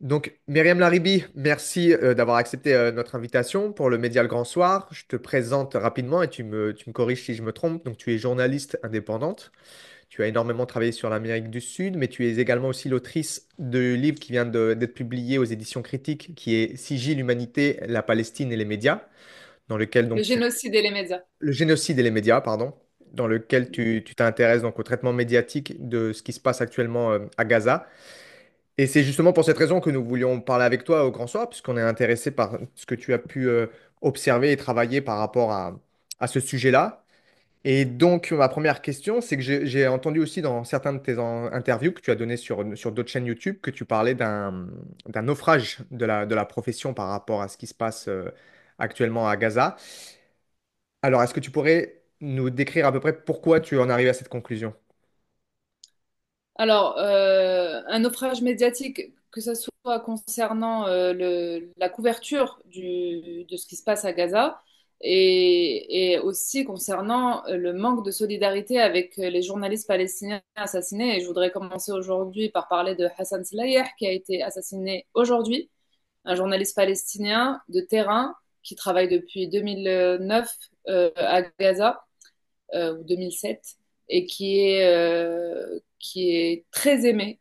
Donc, Myriam Laribi, merci d'avoir accepté notre invitation pour le Média Le Grand Soir. Je te présente rapidement et tu me corriges si je me trompe. Donc, tu es journaliste indépendante. Tu as énormément travaillé sur l'Amérique du Sud, mais tu es également aussi l'autrice de livre qui vient d'être publié aux éditions Critiques, qui est Sigil, l'humanité, la Palestine et les médias, dans lequel Le donc génocide et les médias. le génocide et les médias, pardon, dans lequel tu t'intéresses donc au traitement médiatique de ce qui se passe actuellement à Gaza. Et c'est justement pour cette raison que nous voulions parler avec toi au Grand Soir, puisqu'on est intéressé par ce que tu as pu observer et travailler par rapport à ce sujet-là. Et donc, ma première question, c'est que j'ai entendu aussi dans certains de tes interviews que tu as donné sur d'autres chaînes YouTube que tu parlais d'un naufrage de la profession par rapport à ce qui se passe actuellement à Gaza. Alors, est-ce que tu pourrais nous décrire à peu près pourquoi tu en arrives à cette conclusion? Alors, un naufrage médiatique, que ce soit concernant la couverture de ce qui se passe à Gaza et aussi concernant le manque de solidarité avec les journalistes palestiniens assassinés. Et je voudrais commencer aujourd'hui par parler de Hassan Slayeh, qui a été assassiné aujourd'hui, un journaliste palestinien de terrain qui travaille depuis 2009 à Gaza ou 2007 et qui est très aimé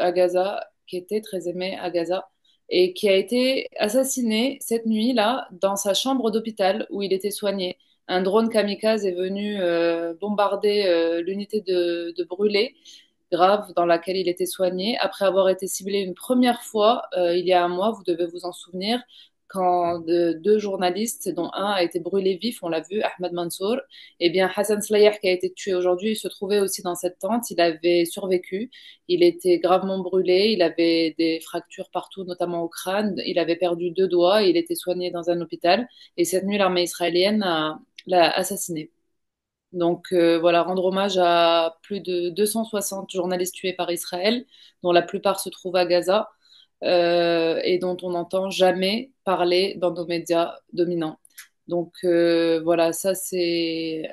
à Gaza, qui était très aimé à Gaza et qui a été assassiné cette nuit-là dans sa chambre d'hôpital où il était soigné. Un drone kamikaze est venu bombarder l'unité de brûlé grave dans laquelle il était soigné après avoir été ciblé une première fois il y a un mois, vous devez vous en souvenir, quand deux journalistes, dont un a été brûlé vif, on l'a vu, Ahmed Mansour, eh bien Hassan Slayah qui a été tué aujourd'hui, il se trouvait aussi dans cette tente, il avait survécu, il était gravement brûlé, il avait des fractures partout, notamment au crâne, il avait perdu deux doigts, il était soigné dans un hôpital, et cette nuit l'armée israélienne l'a assassiné. Donc voilà, rendre hommage à plus de 260 journalistes tués par Israël, dont la plupart se trouvent à Gaza et dont on n'entend jamais parler dans nos médias dominants. Donc voilà, ça c'est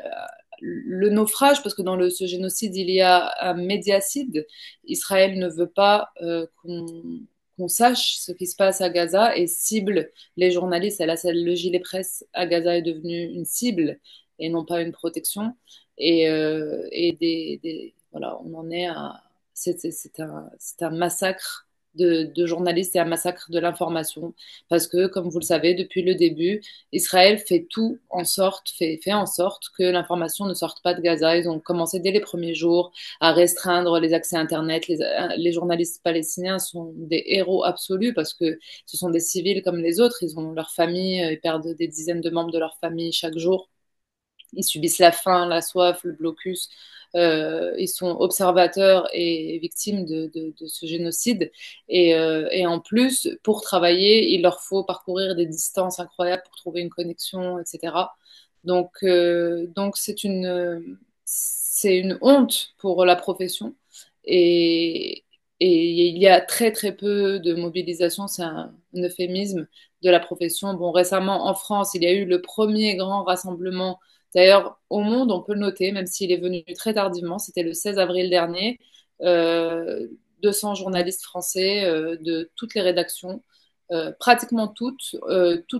le naufrage, parce que dans ce génocide, il y a un médiacide. Israël ne veut pas qu'on sache ce qui se passe à Gaza et cible les journalistes. Et là, le gilet presse à Gaza est devenu une cible et non pas une protection. Et voilà, on en est à. C'est un massacre de journalistes et un massacre de l'information. Parce que, comme vous le savez, depuis le début, Israël fait en sorte que l'information ne sorte pas de Gaza. Ils ont commencé dès les premiers jours à restreindre les accès Internet. Les journalistes palestiniens sont des héros absolus parce que ce sont des civils comme les autres. Ils ont leur famille, ils perdent des dizaines de membres de leur famille chaque jour. Ils subissent la faim, la soif, le blocus. Ils sont observateurs et victimes de ce génocide. Et en plus, pour travailler, il leur faut parcourir des distances incroyables pour trouver une connexion, etc. Donc c'est une honte pour la profession. Et, et il y a très très peu de mobilisation, c'est un euphémisme de la profession. Bon, récemment en France, il y a eu le premier grand rassemblement. D'ailleurs, au monde, on peut le noter, même s'il est venu très tardivement, c'était le 16 avril dernier. Euh, 200 journalistes français de toutes les rédactions, pratiquement toutes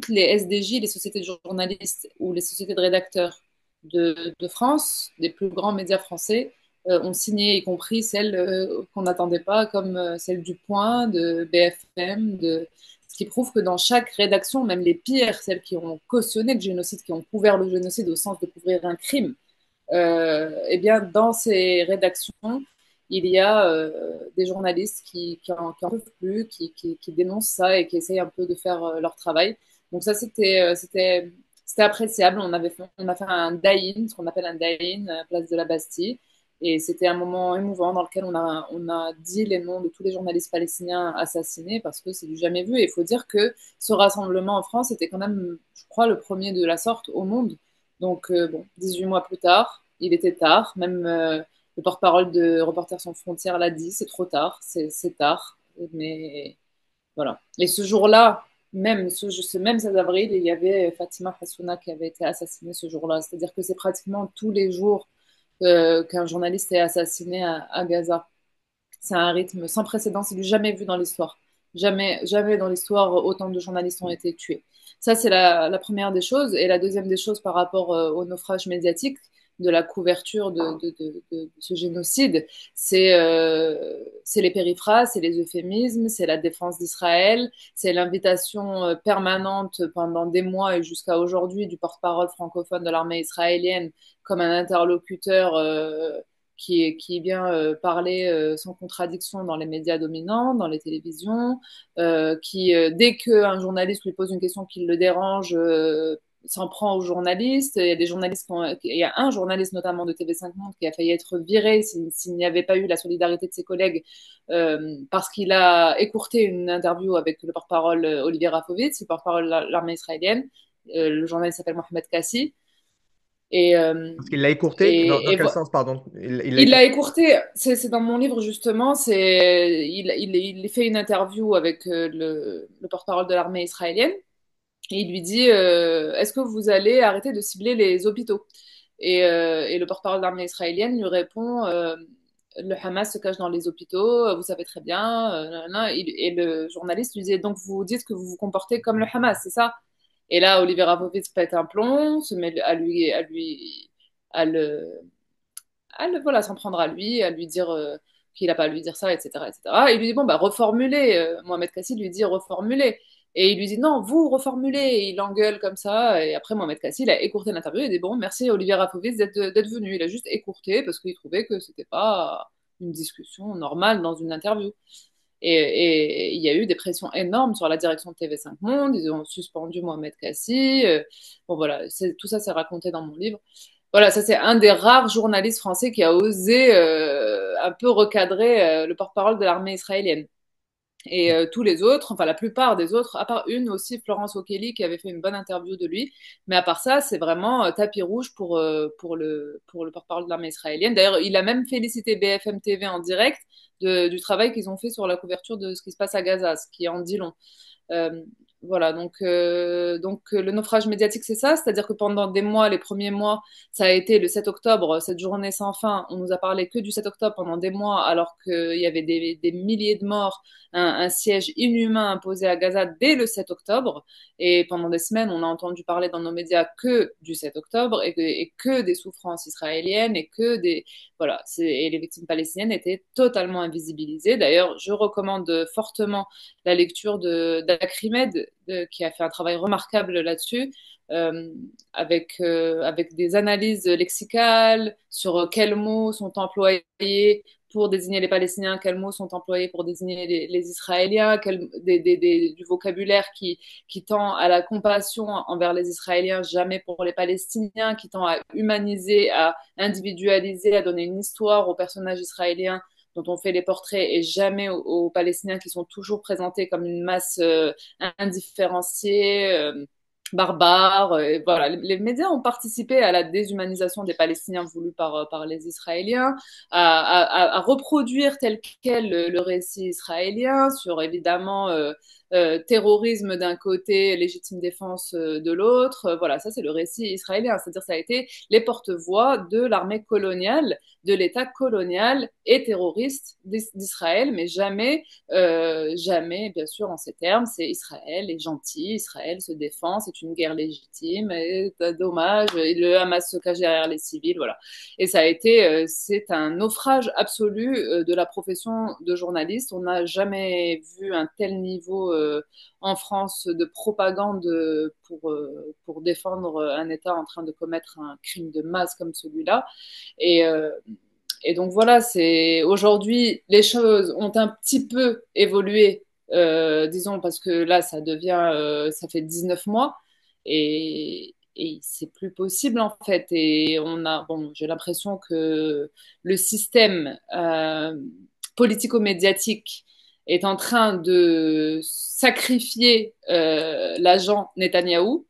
les SDJ, les sociétés de journalistes ou les sociétés de rédacteurs de France, des plus grands médias français, ont signé, y compris celles qu'on n'attendait pas, comme celle du Point, de BFM, ce qui prouve que dans chaque rédaction, même les pires, celles qui ont cautionné le génocide, qui ont couvert le génocide au sens de couvrir un crime, eh bien, dans ces rédactions, il y a des journalistes qui en peuvent plus, qui dénoncent ça et qui essayent un peu de faire leur travail. Donc ça, c'était appréciable. On a fait un die-in, ce qu'on appelle un die-in, à la place de la Bastille. Et c'était un moment émouvant dans lequel on a dit les noms de tous les journalistes palestiniens assassinés parce que c'est du jamais vu. Et il faut dire que ce rassemblement en France était quand même, je crois, le premier de la sorte au monde. Donc, bon, 18 mois plus tard, il était tard. Même le porte-parole de Reporters sans frontières l'a dit, c'est trop tard, c'est tard. Mais voilà. Et ce jour-là, même ce même 16 avril, il y avait Fatima Hassouna qui avait été assassinée ce jour-là. C'est-à-dire que c'est pratiquement tous les jours qu'un journaliste est assassiné à Gaza. C'est un rythme sans précédent, c'est du jamais vu dans l'histoire. Jamais, jamais dans l'histoire, autant de journalistes ont été tués. Ça, c'est la première des choses. Et la deuxième des choses par rapport au naufrage médiatique de la couverture de ce génocide, c'est les périphrases, c'est les euphémismes, c'est la défense d'Israël, c'est l'invitation permanente pendant des mois et jusqu'à aujourd'hui du porte-parole francophone de l'armée israélienne comme un interlocuteur qui vient parler sans contradiction dans les médias dominants, dans les télévisions, dès qu'un journaliste lui pose une question qui le dérange, s'en prend aux journalistes. Il y a des journalistes il y a un journaliste notamment de TV5 Monde qui a failli être viré s'il n'y avait pas eu la solidarité de ses collègues parce qu'il a écourté une interview avec le porte-parole Olivier Rafovitz, le porte-parole de l'armée israélienne. Le journaliste s'appelle Mohamed Kassi. Et, euh, Parce qu'il l'a écourté. Dans et, et, quel sens, pardon? Il l'a il l'a écourté. écourté, c'est dans mon livre justement, il fait une interview avec le porte-parole de l'armée israélienne et il lui dit est-ce que vous allez arrêter de cibler les hôpitaux et le porte-parole de l'armée israélienne lui répond le Hamas se cache dans les hôpitaux, vous savez très bien. Nanana. Et le journaliste lui dit donc vous dites que vous vous comportez comme le Hamas, c'est ça? Et là, Olivier Ravovitz pète un plomb, se met à le voilà, s'en prendre à lui dire qu'il n'a pas à lui dire ça, etc., etc. Et il lui dit, bon, bah, reformulez. Mohamed Kassi lui dit, reformulez. Et il lui dit, non, vous reformulez. Et il engueule comme ça. Et après, Mohamed Kassi, il a écourté l'interview. Il dit, bon, merci Olivier Rafovitz d'être venu. Il a juste écourté parce qu'il trouvait que c'était pas une discussion normale dans une interview. Et il y a eu des pressions énormes sur la direction de TV5 Monde. Ils ont suspendu Mohamed Kassi. Bon, voilà, tout ça, c'est raconté dans mon livre. Voilà, ça c'est un des rares journalistes français qui a osé un peu recadrer le porte-parole de l'armée israélienne. Et tous les autres, enfin la plupart des autres, à part une aussi, Florence O'Kelly, qui avait fait une bonne interview de lui. Mais à part ça, c'est vraiment tapis rouge pour le porte-parole de l'armée israélienne. D'ailleurs, il a même félicité BFM TV en direct du travail qu'ils ont fait sur la couverture de ce qui se passe à Gaza, ce qui en dit long. Euh, voilà, donc le naufrage médiatique, c'est ça, c'est-à-dire que pendant des mois, les premiers mois, ça a été le 7 octobre, cette journée sans fin, on nous a parlé que du 7 octobre pendant des mois, alors qu'il y avait des milliers de morts, un siège inhumain imposé à Gaza dès le 7 octobre, et pendant des semaines, on a entendu parler dans nos médias que du 7 octobre, et que des souffrances israéliennes, et que des... Voilà, et les victimes palestiniennes étaient totalement invisibilisées. D'ailleurs, je recommande fortement la lecture d'Acrimed, qui a fait un travail remarquable là-dessus, euh, avec des analyses lexicales sur quels mots sont employés pour désigner les Palestiniens, quels mots sont employés pour désigner les Israéliens, du vocabulaire qui tend à la compassion envers les Israéliens, jamais pour les Palestiniens, qui tend à humaniser, à individualiser, à donner une histoire aux personnages israéliens dont on fait les portraits et jamais aux Palestiniens qui sont toujours présentés comme une masse indifférenciée, barbare. Et voilà, les médias ont participé à la déshumanisation des Palestiniens voulue par les Israéliens, à reproduire tel quel le récit israélien sur évidemment terrorisme d'un côté, légitime défense de l'autre. Voilà, ça c'est le récit israélien, c'est-à-dire ça a été les porte-voix de l'armée coloniale, de l'État colonial et terroriste d'Israël, mais jamais, jamais, bien sûr, en ces termes, c'est Israël est gentil, Israël se défend, c'est une guerre légitime, et dommage, le Hamas se cache derrière les civils, voilà. Et ça a été, c'est un naufrage absolu de la profession de journaliste. On n'a jamais vu un tel niveau en France de propagande pour défendre un État en train de commettre un crime de masse comme celui-là. Et, euh, et donc voilà, c'est aujourd'hui les choses ont un petit peu évolué, disons parce que là ça fait 19 mois et c'est plus possible en fait. Et bon, j'ai l'impression que le système politico-médiatique est en train de sacrifier l'agent Netanyahou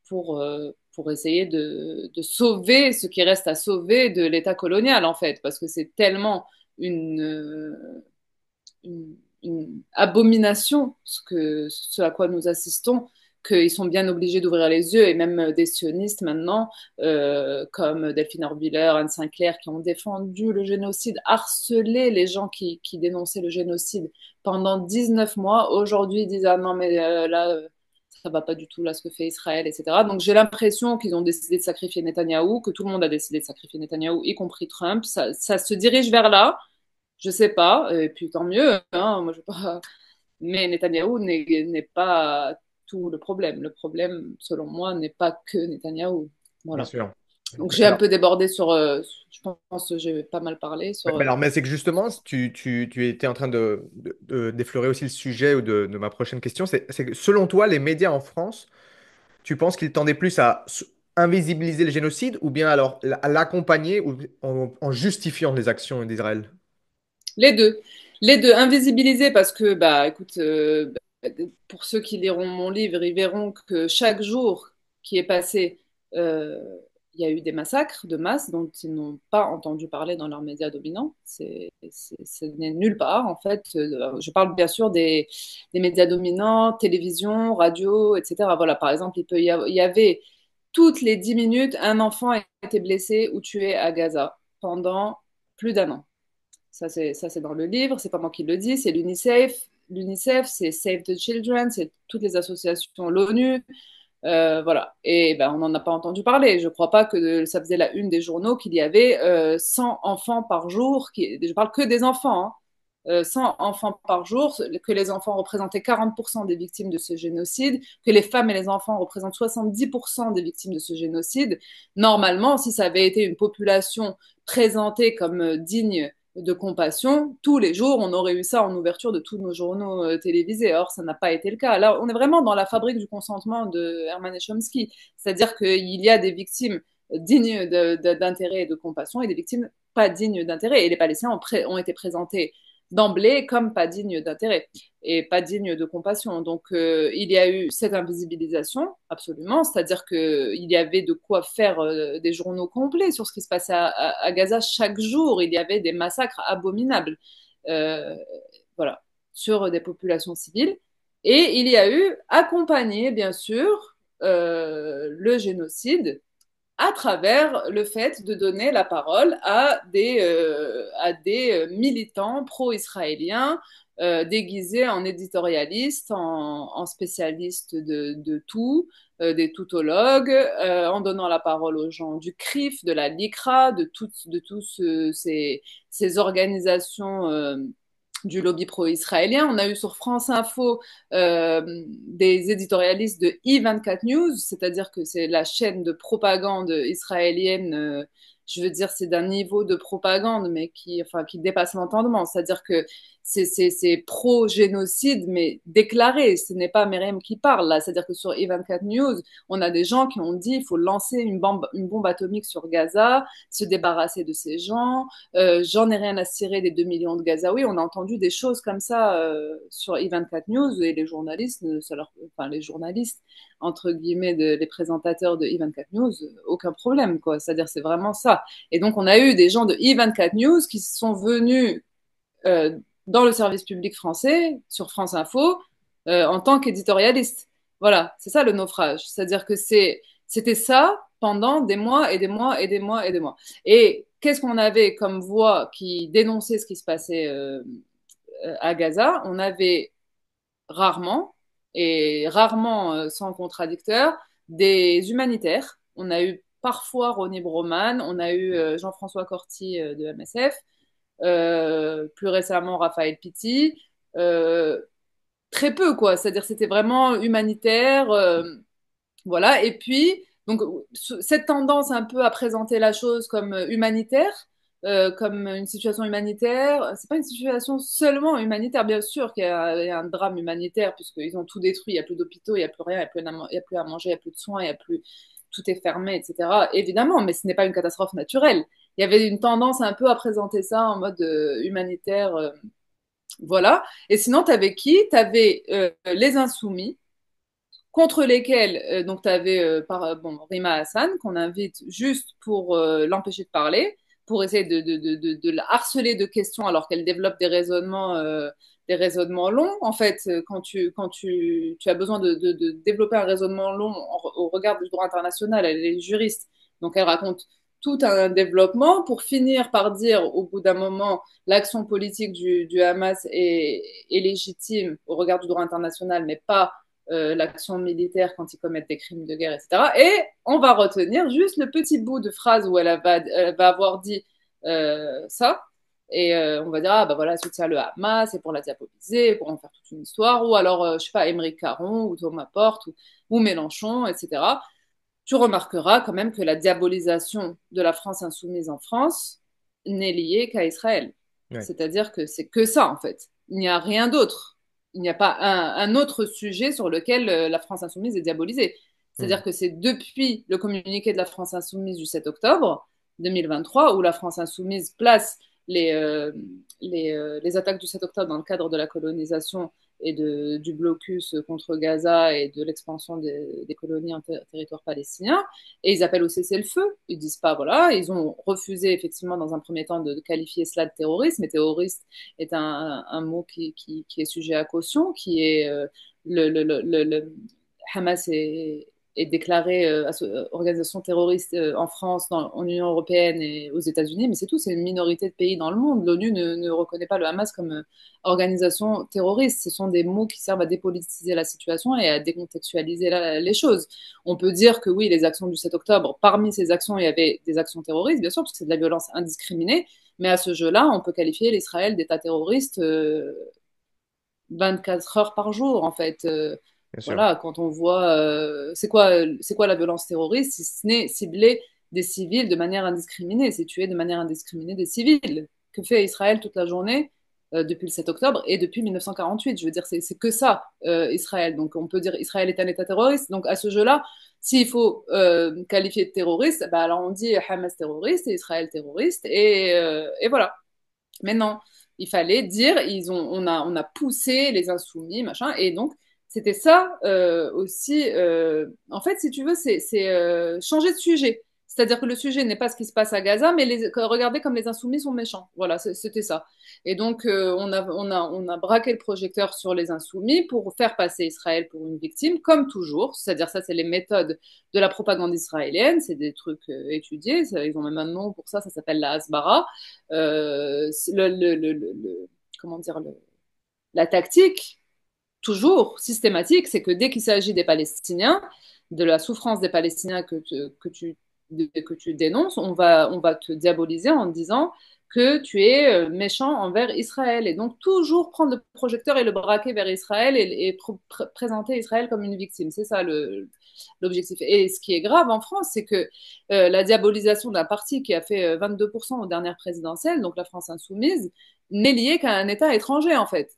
pour essayer de sauver ce qui reste à sauver de l'État colonial, en fait, parce que c'est tellement une abomination ce à quoi nous assistons qu'ils sont bien obligés d'ouvrir les yeux, et même des sionistes maintenant, comme Delphine Orwiller, Anne Sinclair, qui ont défendu le génocide, harcelé les gens qui dénonçaient le génocide pendant 19 mois. Aujourd'hui, ils disent, ah non, mais là, ça va pas du tout, là, ce que fait Israël, etc. Donc j'ai l'impression qu'ils ont décidé de sacrifier Netanyahou, que tout le monde a décidé de sacrifier Netanyahou, y compris Trump. Ça se dirige vers là, je sais pas, et puis tant mieux, hein, moi je veux pas. Mais Netanyahou n'est pas tout le problème. Le problème, selon moi, n'est pas que Netanyahou. Bien Voilà. sûr. Donc Mais j'ai un alors, peu débordé sur, je pense que j'ai pas mal parlé sur. mais c'est que justement, tu étais en train d'effleurer aussi le sujet ou de ma prochaine question. C'est que selon toi, les médias en France, tu penses qu'ils tendaient plus à invisibiliser le génocide ou bien alors à l'accompagner ou en justifiant les actions d'Israël? Les deux. Les deux, invisibilisés parce que, bah, écoute, pour ceux qui liront mon livre, ils verront que chaque jour qui est passé, euh, il y a eu des massacres de masse dont ils n'ont pas entendu parler dans leurs médias dominants. Ce n'est nulle part, en fait. Je parle bien sûr des médias dominants, télévision, radio, etc. Voilà, par exemple, il y avait toutes les 10 minutes, un enfant a été blessé ou tué à Gaza pendant plus d'un an. Ça, c'est dans le livre, c'est pas moi qui le dis, c'est l'UNICEF. L'UNICEF, c'est Save the Children, c'est toutes les associations, l'ONU, voilà. Et ben, on n'en a pas entendu parler. Je ne crois pas que ça faisait la une des journaux qu'il y avait 100 enfants par jour. Je parle que des enfants, hein. 100 enfants par jour, que les enfants représentaient 40% des victimes de ce génocide, que les femmes et les enfants représentent 70% des victimes de ce génocide. Normalement, si ça avait été une population présentée comme digne de compassion, tous les jours, on aurait eu ça en ouverture de tous nos journaux télévisés. Or, ça n'a pas été le cas. Là, on est vraiment dans la fabrique du consentement de Herman et Chomsky. C'est-à-dire qu'il y a des victimes dignes d'intérêt et de compassion et des victimes pas dignes d'intérêt. Et les Palestiniens ont été présentés d'emblée comme pas dignes d'intérêt et pas dignes de compassion. Donc il y a eu cette invisibilisation, absolument, c'est-à-dire qu'il y avait de quoi faire des journaux complets sur ce qui se passait à Gaza chaque jour. Il y avait des massacres abominables, euh, voilà, sur des populations civiles. Et il y a eu, accompagné bien sûr, le génocide à travers le fait de donner la parole à des militants pro-israéliens déguisés en éditorialistes, en spécialistes de tout, des toutologues, en donnant la parole aux gens du CRIF, de la LICRA, de tous ces organisations du lobby pro-israélien. On a eu sur France Info des éditorialistes de I24 News, c'est-à-dire que c'est la chaîne de propagande israélienne. Je veux dire, c'est d'un niveau de propagande, mais qui dépasse l'entendement. C'est-à-dire que c'est pro-génocide, mais déclaré. Ce n'est pas Meriem qui parle là. C'est-à-dire que sur I24 News, on a des gens qui ont dit il faut lancer une bombe atomique sur Gaza, se débarrasser de ces gens, j'en ai rien à cirer des 2 millions de Gazaouis. On a entendu des choses comme ça sur I24 News et les journalistes, enfin les journalistes entre guillemets, les présentateurs de I24 News, aucun problème quoi. C'est-à-dire c'est vraiment ça. Et donc on a eu des gens de I24 News qui sont venus euh, dans le service public français sur France Info en tant qu'éditorialiste. Voilà, c'est ça le naufrage. C'est-à-dire que c'était ça pendant des mois et des mois et des mois et des mois. Et qu'est-ce qu'on avait comme voix qui dénonçait ce qui se passait à Gaza? On avait rarement, et rarement sans contradicteur, des humanitaires. On a eu parfois Ronnie Broman, on a eu Jean-François Corti de MSF, plus récemment Raphaël Pitti. Euh, Très peu, quoi. C'est-à-dire c'était vraiment humanitaire. Voilà. Et puis, donc, cette tendance un peu à présenter la chose comme humanitaire, comme une situation humanitaire, c'est pas une situation seulement humanitaire, bien sûr il y a un drame humanitaire, puisqu'ils ont tout détruit, il n'y a plus d'hôpitaux, il n'y a plus rien, il y a plus à manger, il n'y a plus de soins, il y a plus, tout est fermé, etc. Évidemment, mais ce n'est pas une catastrophe naturelle. Il y avait une tendance un peu à présenter ça en mode humanitaire, voilà. Et sinon, tu avais qui? Tu avais les insoumis, contre lesquels donc tu avais bon, Rima Hassan, qu'on invite juste pour l'empêcher de parler, pour essayer de la harceler de questions alors qu'elle développe des raisonnements des raisonnements longs, en fait, tu as besoin de développer un raisonnement long au regard du droit international. Elle est juriste, donc elle raconte tout un développement pour finir par dire, au bout d'un moment, l'action politique du Hamas est légitime au regard du droit international, mais pas l'action militaire quand ils commettent des crimes de guerre, etc. Et on va retenir juste le petit bout de phrase où elle va avoir dit ça. Et on va dire, ah bah voilà, soutient le Hamas, c'est pour la diaboliser, pour en faire toute une histoire. Ou alors, je sais pas, Émeric Caron, ou Thomas Porte, ou Mélenchon, etc. Tu remarqueras quand même que la diabolisation de la France insoumise en France n'est liée qu'à Israël. Ouais. C'est-à-dire que c'est que ça, en fait. Il n'y a rien d'autre. Il n'y a pas un autre sujet sur lequel la France insoumise est diabolisée. Hmm. C'est-à-dire que c'est depuis le communiqué de la France insoumise du 7 octobre 2023, où la France insoumise place les, euh, les attaques du 7 octobre dans le cadre de la colonisation et du blocus contre Gaza et de l'expansion des colonies en territoire palestinien. Et ils appellent au cessez-le-feu. Ils disent pas, voilà, ils ont refusé effectivement dans un premier temps de qualifier cela de terrorisme. Et terroriste est un mot qui est sujet à caution, qui est le Hamas est déclarée organisation terroriste en France, en Union européenne et aux États-Unis, mais c'est tout, c'est une minorité de pays dans le monde. L'ONU ne reconnaît pas le Hamas comme organisation terroriste. Ce sont des mots qui servent à dépolitiser la situation et à décontextualiser les choses. On peut dire que oui, les actions du 7 octobre, parmi ces actions, il y avait des actions terroristes, bien sûr, parce que c'est de la violence indiscriminée, mais à ce jeu-là, on peut qualifier l'Israël d'État terroriste 24 heures par jour, en fait. Bien sûr. Voilà, quand on voit, c'est quoi la violence terroriste, si ce n'est cibler des civils de manière indiscriminée, c'est tuer de manière indiscriminée des civils. Que fait Israël toute la journée depuis le 7 octobre et depuis 1948? Je veux dire, c'est que ça, Israël. Donc on peut dire Israël est un État terroriste. Donc à ce jeu-là, s'il faut qualifier de terroriste, bah, alors on dit Hamas terroriste et Israël terroriste, et voilà. Mais non, il fallait dire, on a poussé les insoumis, machin, et donc c'était ça aussi. En fait, si tu veux, c'est changer de sujet. C'est-à-dire que le sujet n'est pas ce qui se passe à Gaza, mais regardez comme les insoumis sont méchants. Voilà, c'était ça. Et donc, on a braqué le projecteur sur les insoumis pour faire passer Israël pour une victime, comme toujours. C'est-à-dire, ça, c'est les méthodes de la propagande israélienne. C'est des trucs étudiés. Ils ont même un nom pour ça s'appelle la Hasbara. Comment dire, la tactique, toujours systématique, c'est que dès qu'il s'agit des Palestiniens, de la souffrance des Palestiniens que tu dénonces, on va te diaboliser en disant que tu es méchant envers Israël. Et donc, toujours prendre le projecteur et le braquer vers Israël et présenter Israël comme une victime. C'est ça l'objectif. Et ce qui est grave en France, c'est que la diabolisation d'un parti qui a fait 22% aux dernières présidentielles, donc la France insoumise, n'est liée qu'à un État étranger, en fait.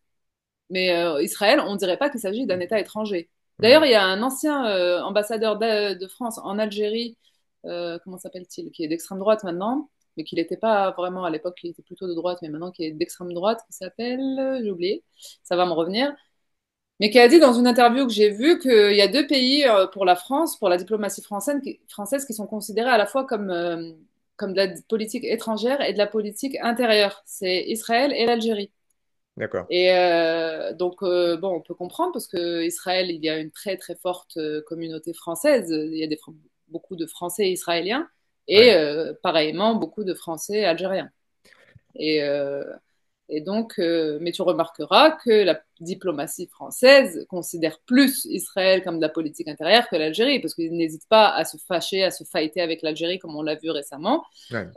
Mais Israël, on ne dirait pas qu'il s'agit d'un État étranger. Hmm. D'ailleurs, il y a un ancien ambassadeur de France en Algérie, comment s'appelle-t-il, qui est d'extrême droite maintenant, mais qui n'était pas vraiment à l'époque, qui était plutôt de droite, mais maintenant qui est d'extrême droite, qui s'appelle, j'ai oublié, ça va me revenir, mais qui a dit dans une interview que j'ai vue qu'il y a deux pays pour la France, pour la diplomatie française, qui sont considérés à la fois comme de la politique étrangère et de la politique intérieure. C'est Israël et l'Algérie. D'accord. Et donc, bon, on peut comprendre parce que Israël, il y a une très très forte communauté française. Il y a beaucoup de Français israéliens et Ouais. pareillement beaucoup de Français algériens. Et, euh, et donc, mais tu remarqueras que la diplomatie française considère plus Israël comme de la politique intérieure que l'Algérie, parce qu'ils n'hésitent pas à se fâcher, à se fighter avec l'Algérie, comme on l'a vu récemment. Ouais.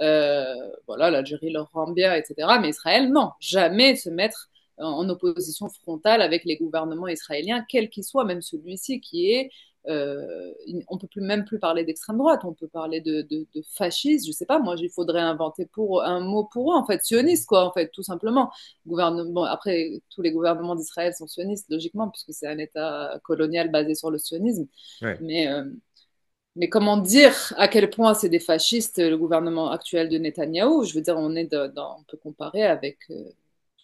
Voilà, l'Algérie leur rend bien, etc. Mais Israël, non, jamais se mettre en opposition frontale avec les gouvernements israéliens, quel qu'il soit, même celui-ci qui est on peut plus même plus parler d'extrême droite, on peut parler de fascisme, je sais pas, moi il faudrait inventer pour un mot pour eux en fait, sioniste quoi en fait, tout simplement. Gouvernement, après tous les gouvernements d'Israël sont sionistes logiquement puisque c'est un État colonial basé sur le sionisme, Ouais. mais mais comment dire à quel point c'est des fascistes, le gouvernement actuel de Netanyahou? Je veux dire, on peut comparer avec,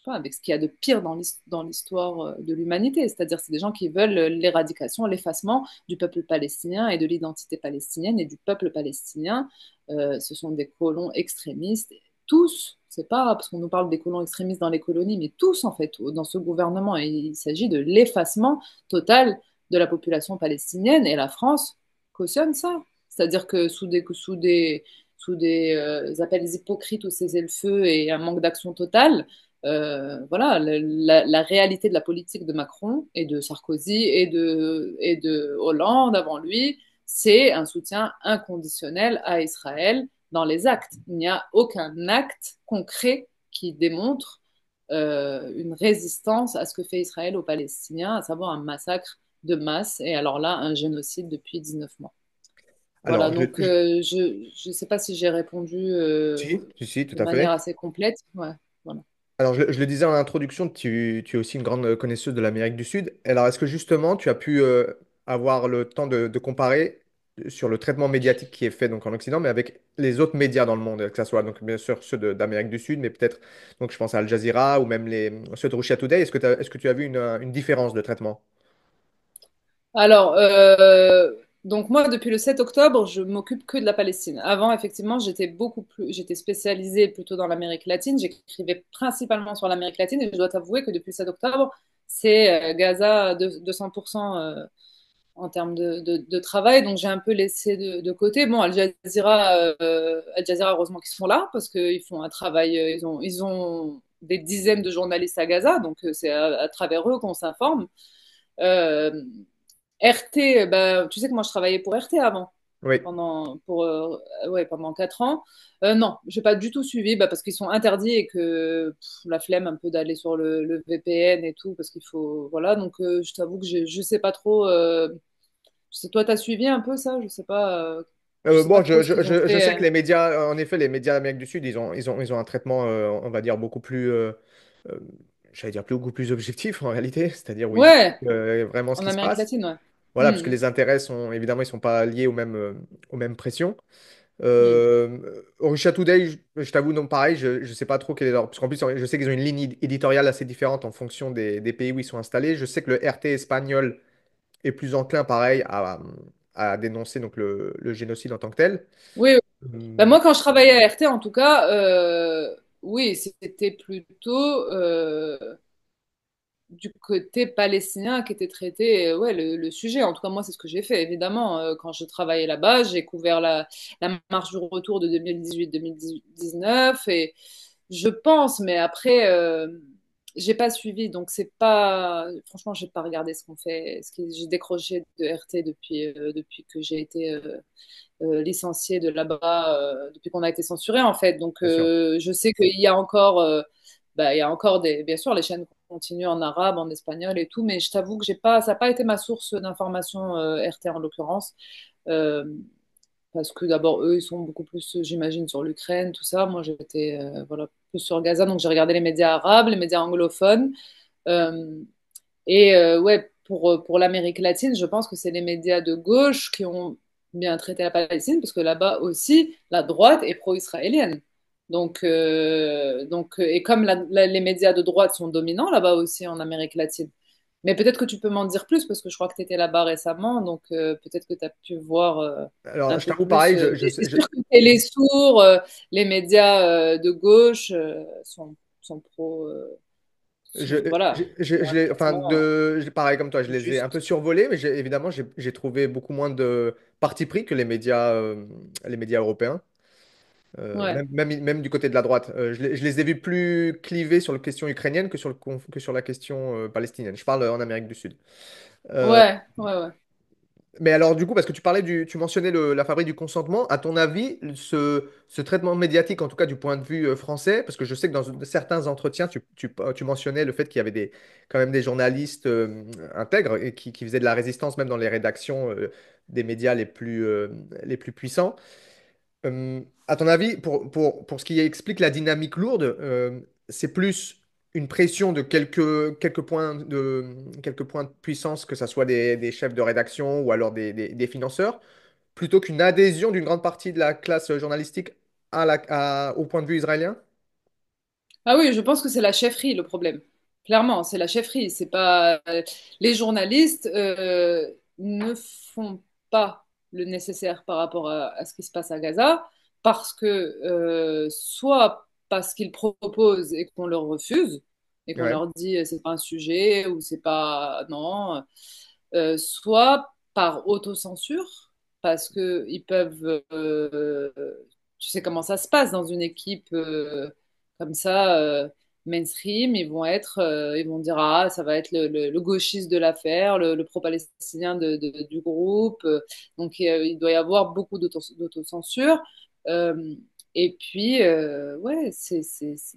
avec ce qu'il y a de pire dans l'histoire de l'humanité. C'est-à-dire, c'est des gens qui veulent l'éradication, l'effacement du peuple palestinien et de l'identité palestinienne et du peuple palestinien. Ce sont des colons extrémistes, tous, c'est pas parce qu'on nous parle des colons extrémistes dans les colonies, mais tous en fait dans ce gouvernement. Et il s'agit de l'effacement total de la population palestinienne et la France cautionne ça. C'est-à-dire que sous des appels hypocrites ou cessez-le-feu et un manque d'action totale, voilà, la réalité de la politique de Macron et de Sarkozy et de Hollande avant lui, c'est un soutien inconditionnel à Israël dans les actes. Il n'y a aucun acte concret qui démontre une résistance à ce que fait Israël aux Palestiniens, à savoir un massacre de masse et alors là, un génocide depuis 19 mois. Voilà, Alors, donc je ne sais pas si j'ai répondu si, tout de à manière fait. assez complète. Ouais, voilà. Alors, je le disais en introduction, tu es aussi une grande connaisseuse de l'Amérique du Sud. Alors, est-ce que justement, tu as pu avoir le temps de comparer sur le traitement médiatique qui est fait donc en Occident, mais avec les autres médias dans le monde, que ce soit donc bien sûr ceux d'Amérique du Sud, mais peut-être, donc je pense à Al Jazeera ou même ceux de Russia Today. Est-ce que tu as vu une différence de traitement? Alors, donc moi, depuis le 7 octobre, je m'occupe que de la Palestine. Avant, effectivement, j'étais spécialisée plutôt dans l'Amérique latine. J'écrivais principalement sur l'Amérique latine et je dois t'avouer que depuis le 7 octobre, c'est Gaza de 200% en termes de travail. Donc, j'ai un peu laissé de côté. Bon, Al Jazeera, heureusement qu'ils sont là parce qu'ils font un travail. Ils ont des dizaines de journalistes à Gaza, donc c'est à travers eux qu'on s'informe. Euh, RT, bah, tu sais que moi je travaillais pour RT avant, Oui, ouais, pendant 4 ans. Non, j'ai pas du tout suivi bah, parce qu'ils sont interdits et que la flemme un peu d'aller sur le VPN et tout parce qu'il faut. Voilà, donc je t'avoue que je sais pas trop. Toi, t'as suivi un peu ça? Je sais pas Bon, trop ce qu'ils ont je sais fait. que les médias, en effet, les médias d'Amérique du Sud, ils ont un traitement, on va dire, euh, j'allais dire beaucoup plus objectif en réalité, c'est-à-dire où ils Ouais, expliquent vraiment ce en qui se Amérique passe. latine, ouais. Voilà, parce que Hmm, les intérêts sont, évidemment, ils sont pas liés aux mêmes pressions. hmm. Russia Today, je t'avoue, non, pareil, je sais pas trop quel est leur. Parce qu'en plus, je sais qu'ils ont une ligne éditoriale assez différente en fonction des pays où ils sont installés. Je sais que le RT espagnol est plus enclin, pareil, à dénoncer donc le génocide en tant que tel. Oui, oui. Bah, Hum, moi, quand je travaillais à RT, en tout cas, oui, c'était plutôt du côté palestinien qui était traité, ouais, le sujet. En tout cas, moi, c'est ce que j'ai fait. Évidemment, quand je travaillais là-bas, j'ai couvert la marche du retour de 2018-2019 et je pense, mais après, j'ai pas suivi. Donc, c'est pas, franchement, j'ai pas regardé ce qu'on fait. J'ai décroché de RT depuis que j'ai été licenciée de là-bas, depuis qu'on a été censuré, en fait. Donc, bien sûr. je sais qu'il y a encore. Bah, il y a encore bien sûr, les chaînes continuent en arabe, en espagnol et tout, mais je t'avoue que ça n'a pas été ma source d'information, RT en l'occurrence, euh, parce que d'abord, eux, ils sont beaucoup plus, j'imagine, sur l'Ukraine, tout ça. Moi, j'étais, voilà, plus sur Gaza, donc j'ai regardé les médias arabes, les médias anglophones, euh, et ouais, pour l'Amérique latine, je pense que c'est les médias de gauche qui ont bien traité la Palestine, parce que là-bas aussi, la droite est pro-israélienne. Et comme les médias de droite sont dominants là-bas aussi en Amérique latine. Mais peut-être que tu peux m'en dire plus, parce que je crois que tu étais là-bas récemment, donc peut-être que tu as pu voir Alors, un je peu t'avoue, plus. pareil, Et c'est sûr que les sourds, les médias de gauche sont pro. Voilà, enfin, traitement pareil comme toi, je les ai un peu juste. survolés, mais évidemment, j'ai trouvé beaucoup moins de parti pris que les médias européens, Ouais, même du côté de la droite. Je les ai vus plus clivés sur la question ukrainienne que sur la question palestinienne. Je parle en Amérique du Sud. Euh, ouais, ouais, ouais. Mais alors, du coup, parce que tu mentionnais la fabrique du consentement, à ton avis, ce traitement médiatique, en tout cas du point de vue français, parce que je sais que dans certains entretiens, tu mentionnais le fait qu'il y avait quand même des journalistes intègres et qui faisaient de la résistance même dans les rédactions des médias les plus puissants. À ton avis, pour ce qui explique la dynamique lourde, c'est plus une pression de quelques points de puissance, que ce soit des chefs de rédaction ou alors des financeurs, plutôt qu'une adhésion d'une grande partie de la classe journalistique au point de vue israélien? Ah oui, je pense que c'est la chefferie le problème. Clairement, c'est la chefferie. C'est pas les journalistes ne font pas le nécessaire par rapport à ce qui se passe à Gaza parce que soit parce qu'ils proposent et qu'on leur refuse et qu'on Ouais, leur dit c'est pas un sujet ou c'est pas non, soit par autocensure parce que ils peuvent, tu sais comment ça se passe dans une équipe comme ça. Mainstream, ils vont dire ah ça va être le gauchiste de l'affaire, le pro-palestinien du groupe, donc il doit y avoir beaucoup d'autocensure. Euh, et puis, ouais,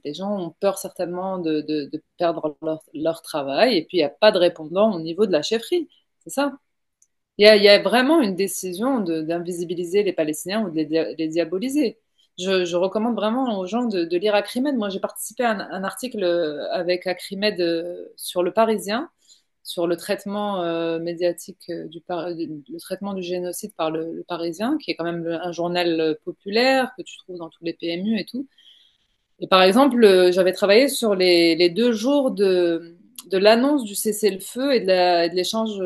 les gens ont peur certainement de perdre leur travail. Et puis, il n'y a pas de répondant au niveau de la chefferie. C'est ça. Il y a vraiment une décision d'invisibiliser les Palestiniens ou de les diaboliser. Je recommande vraiment aux gens de lire Acrimed. Moi, j'ai participé à un article avec Acrimed sur le Parisien, sur le traitement médiatique le traitement du génocide par le Parisien, qui est quand même un journal populaire que tu trouves dans tous les PMU et tout. Et par exemple, j'avais travaillé sur les 2 jours de l'annonce du cessez-le-feu et de l'échange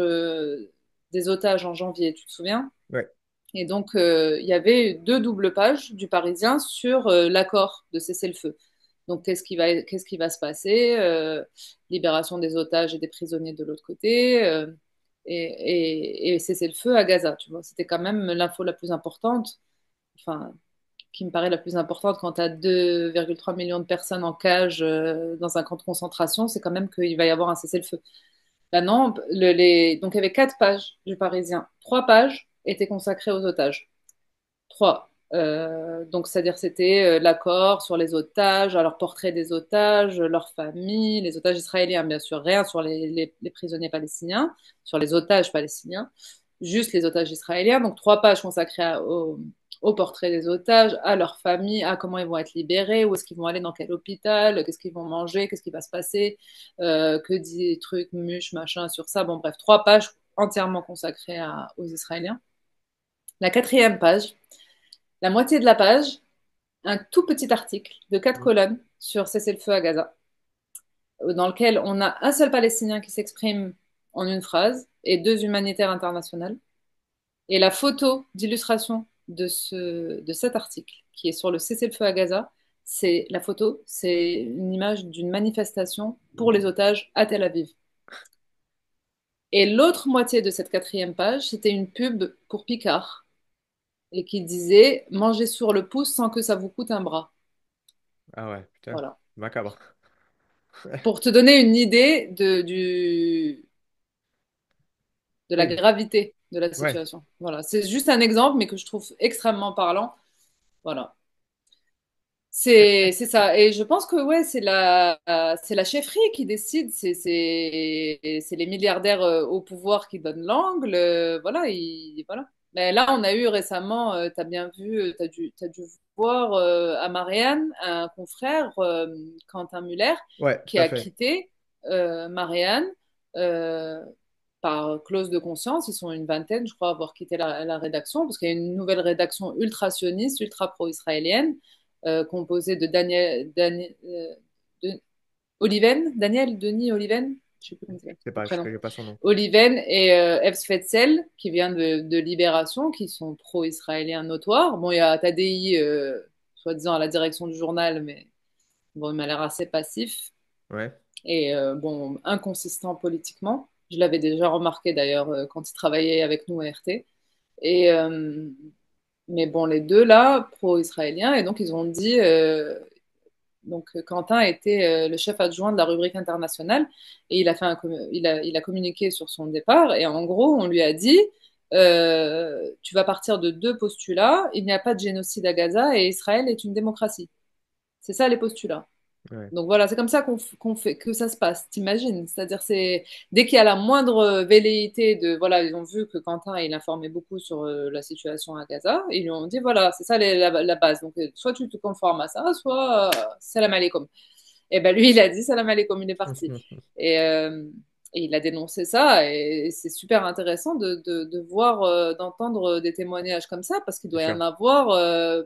des otages en janvier, tu te souviens? ouais. Et donc, il y avait 2 doubles pages du Parisien sur l'accord de cessez-le-feu. Donc, qu'est-ce qui va se passer? Libération des otages et des prisonniers de l'autre côté, et cessez-le-feu à Gaza, tu vois. C'était quand même l'info la plus importante. Enfin, qui me paraît la plus importante quand tu as 2,3 millions de personnes en cage dans un camp de concentration, c'est quand même qu'il va y avoir un cessez-le-feu. Là, non, donc il y avait 4 pages du Parisien. 3 pages étaient consacrées aux otages. Trois. Donc, c'est-à-dire c'était l'accord sur les otages, alors portrait des otages, leurs familles, les otages israéliens, bien sûr, rien sur les prisonniers palestiniens, sur les otages palestiniens, juste les otages israéliens. Donc, 3 pages consacrées au portrait des otages, à leurs familles, à comment ils vont être libérés, où est-ce qu'ils vont aller, dans quel hôpital, qu'est-ce qu'ils vont manger, qu'est-ce qui va se passer, que dit trucs, muches, machin sur ça. Bon, bref, 3 pages entièrement consacrées aux Israéliens. La 4e page, la moitié de la page, un tout petit article de 4 colonnes sur cessez-le-feu à Gaza, dans lequel on a un seul Palestinien qui s'exprime en une phrase et 2 humanitaires internationales. Et la photo d'illustration de cet article, qui est sur le cessez-le-feu à Gaza, c'est une image d'une manifestation pour les otages à Tel Aviv. Et l'autre moitié de cette 4e page, c'était une pub pour Picard, et qui disait mangez sur le pouce sans que ça vous coûte un bras. Ah ouais, putain, Voilà. macabre. Pour te donner une idée de la Oui, gravité de la ouais, situation. Voilà. C'est juste un exemple, mais que je trouve extrêmement parlant. Voilà. C'est ça. Et je pense que ouais, c'est la chefferie qui décide. C'est les milliardaires au pouvoir qui donnent l'angle. Voilà. Voilà. Mais là, on a eu récemment, tu as bien vu, t'as dû voir à Marianne, un confrère, Quentin Muller, ouais, qui tout à a fait. quitté Marianne euh, par clause de conscience. Ils sont une vingtaine, je crois, à avoir quitté la rédaction, parce qu'il y a une nouvelle rédaction ultra-sioniste, ultra-pro-israélienne composé de de- Oliven, Denis Oliven, je sais plus comment c'est C'est le pas, je prénom. connais pas son nom. Oliven et Evs Fetzel, qui vient de Libération, qui sont pro-israéliens notoires. Bon, il y a Tadei, soi-disant à la direction du journal, mais bon, il m'a l'air assez passif Ouais. et bon, inconsistant politiquement. Je l'avais déjà remarqué d'ailleurs quand il travaillait avec nous à RT. Et, mais bon, les deux là, pro-israéliens, et donc ils ont dit, donc Quentin était le chef adjoint de la rubrique internationale et il a il a communiqué sur son départ et en gros on lui a dit tu vas partir de 2 postulats, il n'y a pas de génocide à Gaza et Israël est une démocratie. C'est ça les postulats. Ouais. Donc voilà, c'est comme ça qu'on fait que ça se passe, t'imagines? C'est-à-dire c'est dès qu'il y a la moindre velléité de voilà, ils ont vu que Quentin il informait beaucoup sur la situation à Gaza, ils lui ont dit voilà, c'est ça la base. Donc soit tu te conformes à ça, soit salam alaikum. Et ben lui il a dit salam alaikum, il est parti. Et, euh, et il a dénoncé ça et c'est super intéressant de voir, d'entendre des témoignages comme ça parce qu'il C'est doit y sûr. en avoir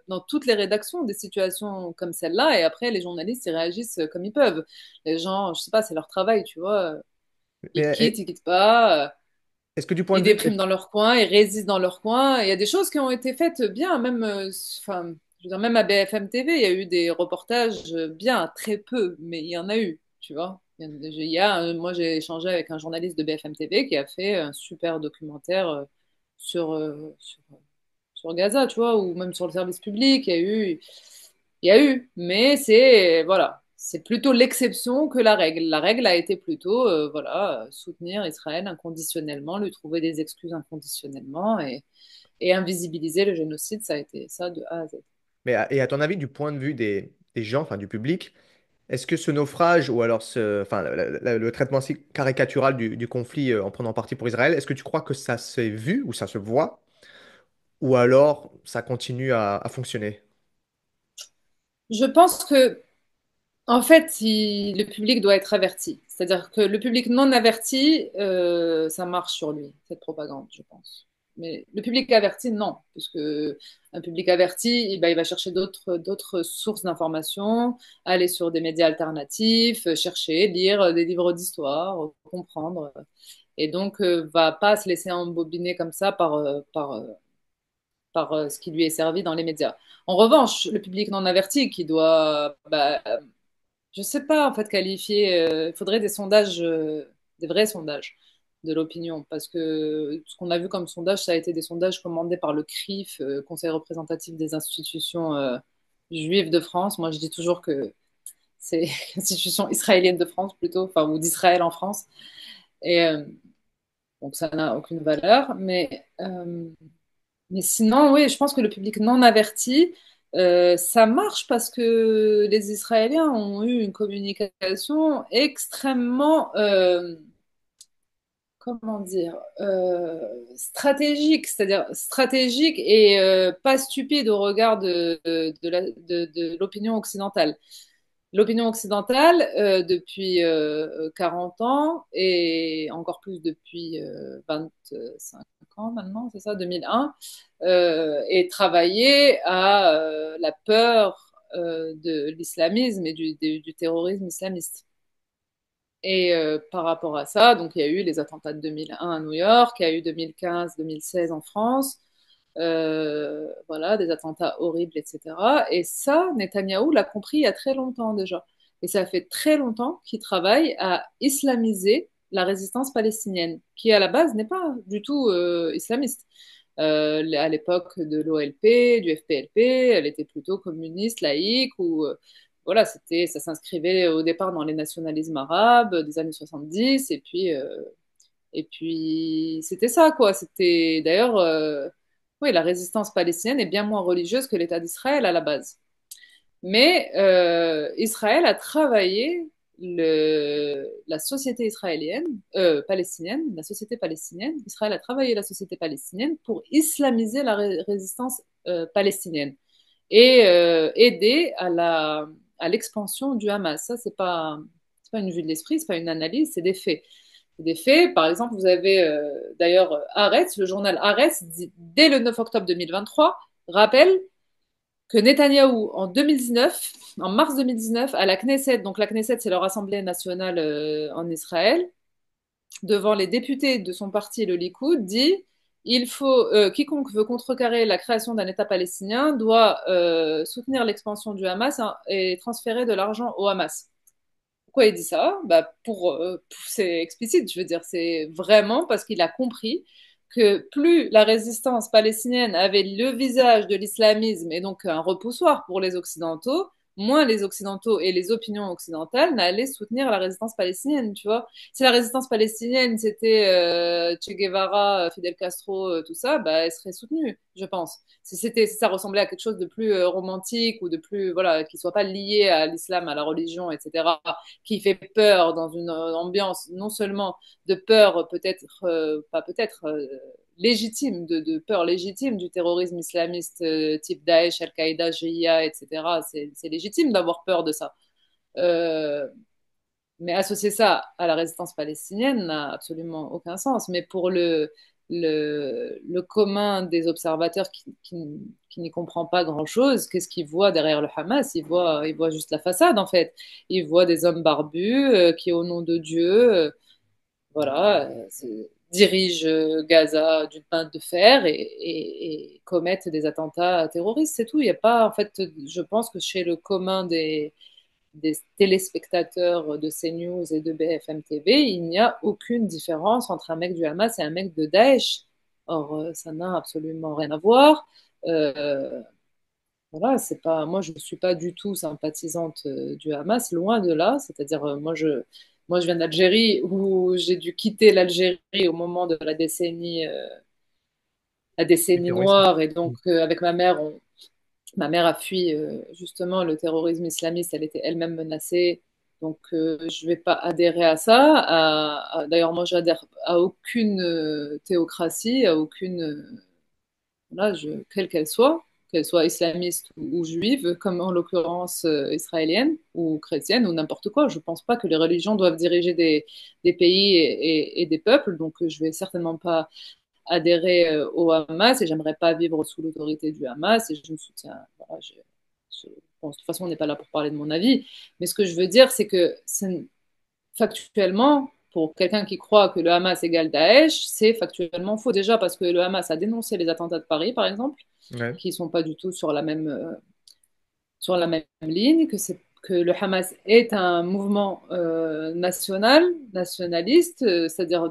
dans toutes les rédactions des situations comme celle-là et après les journalistes ils réagissent comme ils peuvent. Les gens, je sais pas, c'est leur travail, tu vois. Mais Ils quittent pas, est-ce que du point ils de vue, dépriment dans leur coin, ils résistent dans leur coin. Il y a des choses qui ont été faites bien, même, enfin, Je veux dire, même à BFM TV, il y a eu des reportages bien, très peu, mais il y en a eu, tu vois. Moi, j'ai échangé avec un journaliste de BFM TV qui a fait un super documentaire sur, euh, sur, sur Gaza, tu vois, ou même sur le service public. Mais voilà, c'est plutôt l'exception que la règle. La règle a été plutôt, voilà, soutenir Israël inconditionnellement, lui trouver des excuses inconditionnellement et invisibiliser le génocide. Ça a été ça de A à Z. Et à ton avis, du point de vue des gens, enfin du public, est-ce que ce naufrage ou alors enfin, le traitement si caricatural du conflit en prenant parti pour Israël, est-ce que tu crois que ça s'est vu ou ça se voit ou alors ça continue à fonctionner? Je pense que En fait, le public doit être averti. C'est-à-dire que le public non averti, ça marche sur lui, cette propagande, je pense. Mais le public averti, non, puisque un public averti, il va chercher d'autres sources d'informations, aller sur des médias alternatifs, chercher, lire des livres d'histoire, comprendre, et donc va pas se laisser embobiner comme ça par ce qui lui est servi dans les médias. En revanche, le public non averti qui doit je sais pas en fait qualifier. Il faudrait des sondages, des vrais sondages de l'opinion, parce que ce qu'on a vu comme sondage, ça a été des sondages commandés par le CRIF, Conseil représentatif des institutions juives de France. Moi, je dis toujours que c'est l'institution israélienne de France plutôt, enfin ou d'Israël en France. Et donc ça n'a aucune valeur. Mais sinon, oui, je pense que le public non averti, ça marche parce que les Israéliens ont eu une communication extrêmement, comment dire, stratégique, c'est-à-dire stratégique et pas stupide au regard de l'opinion occidentale. L'opinion occidentale, depuis 40 ans et encore plus depuis 25 ans maintenant, c'est ça, 2001, est travaillée à la peur de l'islamisme et du terrorisme islamiste. Et par rapport à ça, donc il y a eu les attentats de 2001 à New York, il y a eu 2015-2016 en France, voilà, des attentats horribles, etc. Et ça, Netanyahou l'a compris il y a très longtemps déjà. Et ça fait très longtemps qu'il travaille à islamiser la résistance palestinienne, qui à la base n'est pas du tout islamiste. À l'époque de l'OLP, du FPLP, elle était plutôt communiste, laïque, ou voilà, ça s'inscrivait au départ dans les nationalismes arabes des années 70, et puis c'était ça, quoi. C'était d'ailleurs, oui, la résistance palestinienne est bien moins religieuse que l'État d'Israël à la base. Mais Israël a travaillé la société israélienne, palestinienne, la société palestinienne. Israël a travaillé la société palestinienne pour islamiser la résistance palestinienne et aider à l'expansion du Hamas. Ça, c'est pas une vue de l'esprit, c'est pas une analyse, c'est des faits. C'est des faits. Par exemple, vous avez d'ailleurs Haaretz, le journal Haaretz, dès le 9 octobre 2023, rappelle que Netanyahou, en 2019, en mars 2019, à la Knesset, donc la Knesset, c'est leur assemblée nationale en Israël, devant les députés de son parti, le Likoud, dit quiconque veut contrecarrer la création d'un État palestinien doit soutenir l'expansion du Hamas et transférer de l'argent au Hamas. Pourquoi il dit ça? C'est explicite, je veux dire, c'est vraiment parce qu'il a compris que plus la résistance palestinienne avait le visage de l'islamisme et donc un repoussoir pour les Occidentaux, moins les Occidentaux et les opinions occidentales n'allaient soutenir la résistance palestinienne, tu vois. Si la résistance palestinienne, c'était Che Guevara, Fidel Castro, tout ça, bah, elle serait soutenue, je pense. Si ça ressemblait à quelque chose de plus romantique ou de plus, voilà, qui soit pas lié à l'islam, à la religion, etc., qui fait peur dans une ambiance non seulement de peur peut-être, pas peut-être, légitime, de peur légitime du terrorisme islamiste type Daesh, Al-Qaïda, GIA, etc. C'est légitime d'avoir peur de ça. Euh, mais associer ça à la résistance palestinienne n'a absolument aucun sens. Mais pour le commun des observateurs qui n'y comprend pas grand-chose, qu'est-ce qu'il voit derrière le Hamas? Il voit juste la façade, en fait. Il voit des hommes barbus qui, au nom de Dieu, voilà, dirigent Gaza d'une main de fer et commettent des attentats terroristes, c'est tout. Il y a pas, en fait, je pense que chez le commun des téléspectateurs de CNews et de BFM TV, il n'y a aucune différence entre un mec du Hamas et un mec de Daesh. Or, ça n'a absolument rien à voir. Euh, voilà, c'est pas, moi, je ne suis pas du tout sympathisante du Hamas, loin de là. C'est-à-dire, moi, je viens d'Algérie où j'ai dû quitter l'Algérie au moment de la Du décennie terrorisme. noire. Et donc, avec ma mère, ma mère a fui justement le terrorisme islamiste. Elle était elle-même menacée. Donc, je ne vais pas adhérer à ça. D'ailleurs, moi, j'adhère à aucune théocratie, à aucune voilà, quelle qu'elle soit islamiste ou juive, comme en l'occurrence israélienne ou chrétienne ou n'importe quoi. Je ne pense pas que les religions doivent diriger des pays et des peuples, donc je ne vais certainement pas adhérer au Hamas et j'aimerais pas vivre sous l'autorité du Hamas et je me soutiens. Voilà, bon, de toute façon, on n'est pas là pour parler de mon avis, mais ce que je veux dire, c'est que factuellement, pour quelqu'un qui croit que le Hamas égale Daesh, c'est factuellement faux. Déjà parce que le Hamas a dénoncé les attentats de Paris, par exemple, Ouais. qui ne sont pas du tout sur la même ligne, que le Hamas est un mouvement nationaliste, c'est-à-dire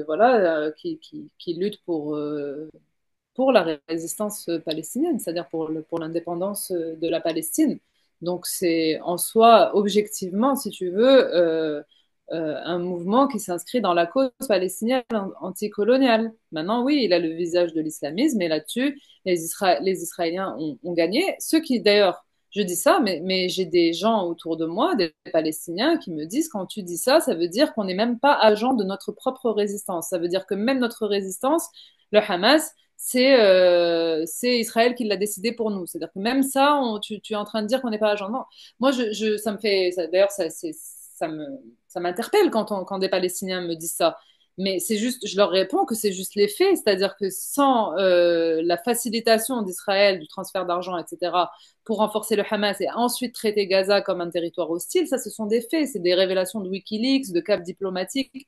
voilà, qui lutte pour la résistance palestinienne, c'est-à-dire pour l'indépendance de la Palestine. Donc c'est en soi, objectivement, si tu veux, un mouvement qui s'inscrit dans la cause palestinienne anticoloniale. Maintenant, oui, il a le visage de l'islamisme, et là-dessus, les Israéliens ont gagné. Ceux qui, d'ailleurs, je dis ça, mais j'ai des gens autour de moi, des Palestiniens, qui me disent, quand tu dis ça, ça veut dire qu'on n'est même pas agent de notre propre résistance. Ça veut dire que même notre résistance, le Hamas, c'est Israël qui l'a décidé pour nous. C'est-à-dire que même ça, tu es en train de dire qu'on n'est pas agent. Non, moi, ça me fait, d'ailleurs, ça m'interpelle quand des Palestiniens me disent ça. Mais c'est juste, je leur réponds que c'est juste les faits, c'est-à-dire que sans la facilitation d'Israël, du transfert d'argent, etc., pour renforcer le Hamas et ensuite traiter Gaza comme un territoire hostile, ça, ce sont des faits, c'est des révélations de Wikileaks, de caps diplomatiques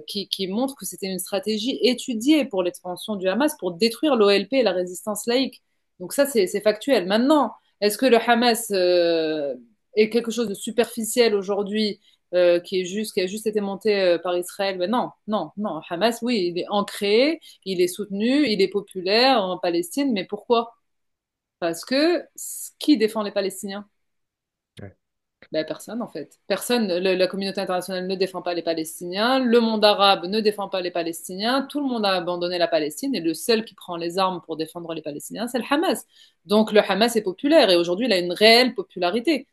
qui montrent que c'était une stratégie étudiée pour l'expansion du Hamas, pour détruire l'OLP et la résistance laïque. Donc ça, c'est factuel. Maintenant, est-ce que le Hamas est quelque chose de superficiel aujourd'hui qui a juste été monté par Israël? Ben non, non, non. Hamas, oui, il est ancré, il est soutenu, il est populaire en Palestine, mais pourquoi? Parce que qui défend les Palestiniens? Ouais. Ben, personne, en fait. Personne, la communauté internationale ne défend pas les Palestiniens, le monde arabe ne défend pas les Palestiniens, tout le monde a abandonné la Palestine et le seul qui prend les armes pour défendre les Palestiniens, c'est le Hamas. Donc le Hamas est populaire et aujourd'hui il a une réelle popularité.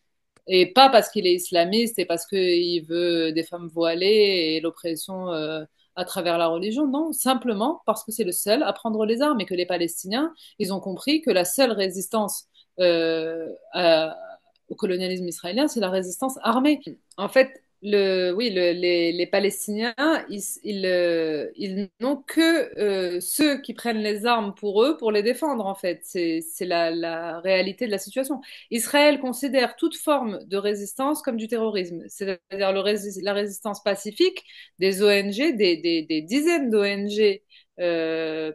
Et pas parce qu'il est islamiste et parce qu'il veut des femmes voilées et l'oppression à travers la religion, non, simplement parce que c'est le seul à prendre les armes et que les Palestiniens, ils ont compris que la seule résistance au colonialisme israélien, c'est la résistance armée. En fait, oui, les Palestiniens, ils n'ont que ceux qui prennent les armes pour eux pour les défendre, en fait. C'est la réalité de la situation. Israël considère toute forme de résistance comme du terrorisme, c'est-à-dire la résistance pacifique des ONG, des dizaines d'ONG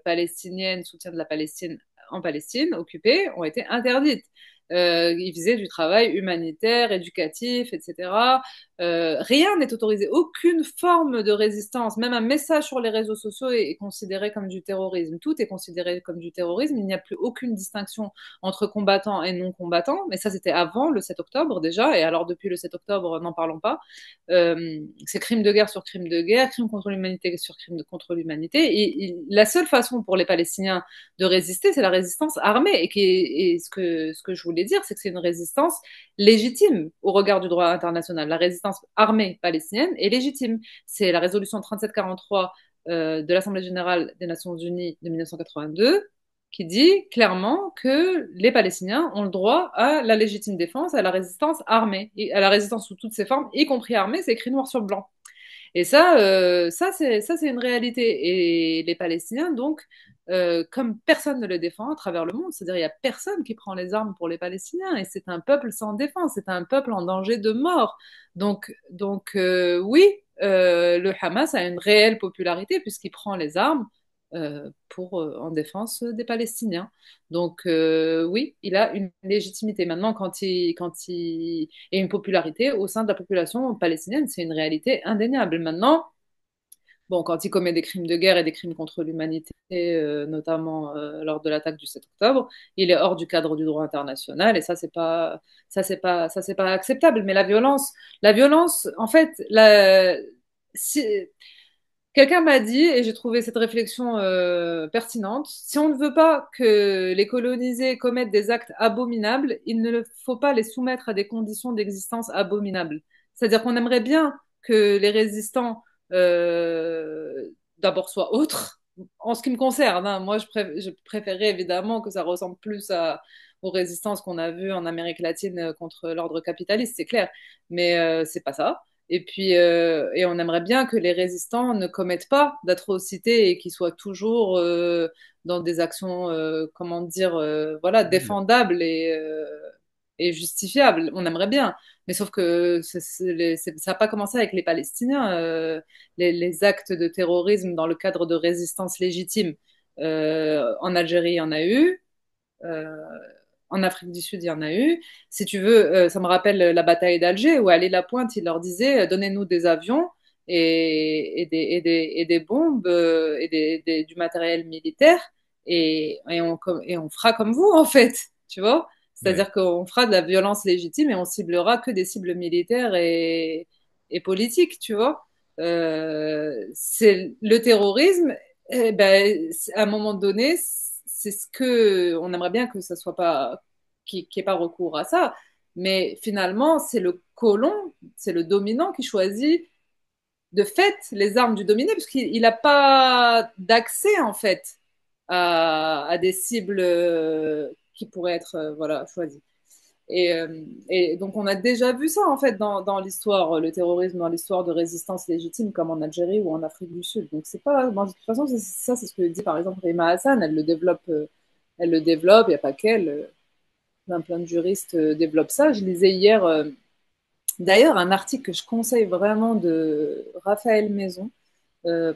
palestiniennes, soutien de la Palestine en Palestine, occupée, ont été interdites. Ils faisaient du travail humanitaire, éducatif, etc. Rien n'est autorisé, aucune forme de résistance, même un message sur les réseaux sociaux est considéré comme du terrorisme. Tout est considéré comme du terrorisme. Il n'y a plus aucune distinction entre combattants et non combattants. Mais ça, c'était avant le 7 octobre déjà. Et alors, depuis le 7 octobre, n'en parlons pas. C'est crime de guerre sur crime de guerre, crime contre l'humanité sur crime contre l'humanité. La seule façon pour les Palestiniens de résister, c'est la résistance armée. Et ce que je voulais dire, c'est que c'est une résistance légitime au regard du droit international. La résistance armée palestinienne est légitime. C'est la résolution 3743 de l'Assemblée générale des Nations unies de 1982 qui dit clairement que les Palestiniens ont le droit à la légitime défense, à la résistance armée, et à la résistance sous toutes ses formes, y compris armée, c'est écrit noir sur blanc. Et ça c'est une réalité. Et les Palestiniens, donc, comme personne ne le défend à travers le monde. C'est-à-dire, il n'y a personne qui prend les armes pour les Palestiniens et c'est un peuple sans défense, c'est un peuple en danger de mort. Donc oui, le Hamas a une réelle popularité puisqu'il prend les armes en défense des Palestiniens. Donc oui, il a une légitimité. Maintenant, quand il et une popularité au sein de la population palestinienne, c'est une réalité indéniable. Maintenant, bon, quand il commet des crimes de guerre et des crimes contre l'humanité, notamment lors de l'attaque du 7 octobre, il est hors du cadre du droit international et ça c'est pas acceptable. Mais la violence, en fait, si, quelqu'un m'a dit, et j'ai trouvé cette réflexion pertinente, si on ne veut pas que les colonisés commettent des actes abominables, il ne faut pas les soumettre à des conditions d'existence abominables. C'est-à-dire qu'on aimerait bien que les résistants d'abord soient autres. En ce qui me concerne, hein, moi je préférerais évidemment que ça ressemble plus aux résistances qu'on a vues en Amérique latine contre l'ordre capitaliste, c'est clair. Mais c'est pas ça. Et on aimerait bien que les résistants ne commettent pas d'atrocités et qu'ils soient toujours dans des actions, comment dire, voilà, défendables et justifiables. On aimerait bien. Mais sauf que ça n'a pas commencé avec les Palestiniens. Les actes de terrorisme dans le cadre de résistance légitime en Algérie, il y en a eu. Euh, En Afrique du Sud, il y en a eu. Si tu veux, ça me rappelle la bataille d'Alger où Ali Lapointe, il leur disait donnez-nous des avions et des bombes du matériel militaire et on fera comme vous, en fait. Tu vois? Ouais. C'est-à-dire qu'on fera de la violence légitime et on ciblera que des cibles militaires et politiques, tu vois? C'est le terrorisme, eh ben, à un moment donné, c'est ce que on aimerait bien que ça soit pas qui ait pas recours à ça, mais finalement c'est le colon, c'est le dominant qui choisit de fait les armes du dominé parce qu'il n'a pas d'accès en fait à des cibles qui pourraient être voilà choisies. Et donc on a déjà vu ça en fait dans l'histoire, le terrorisme dans l'histoire de résistance légitime comme en Algérie ou en Afrique du Sud. Donc c'est pas, bon, de toute façon ça c'est ce que dit par exemple Rima Hassan, elle le développe, il n'y a pas qu'elle, plein de juristes développent ça. Je lisais hier d'ailleurs un article que je conseille vraiment de Raphaël Maison,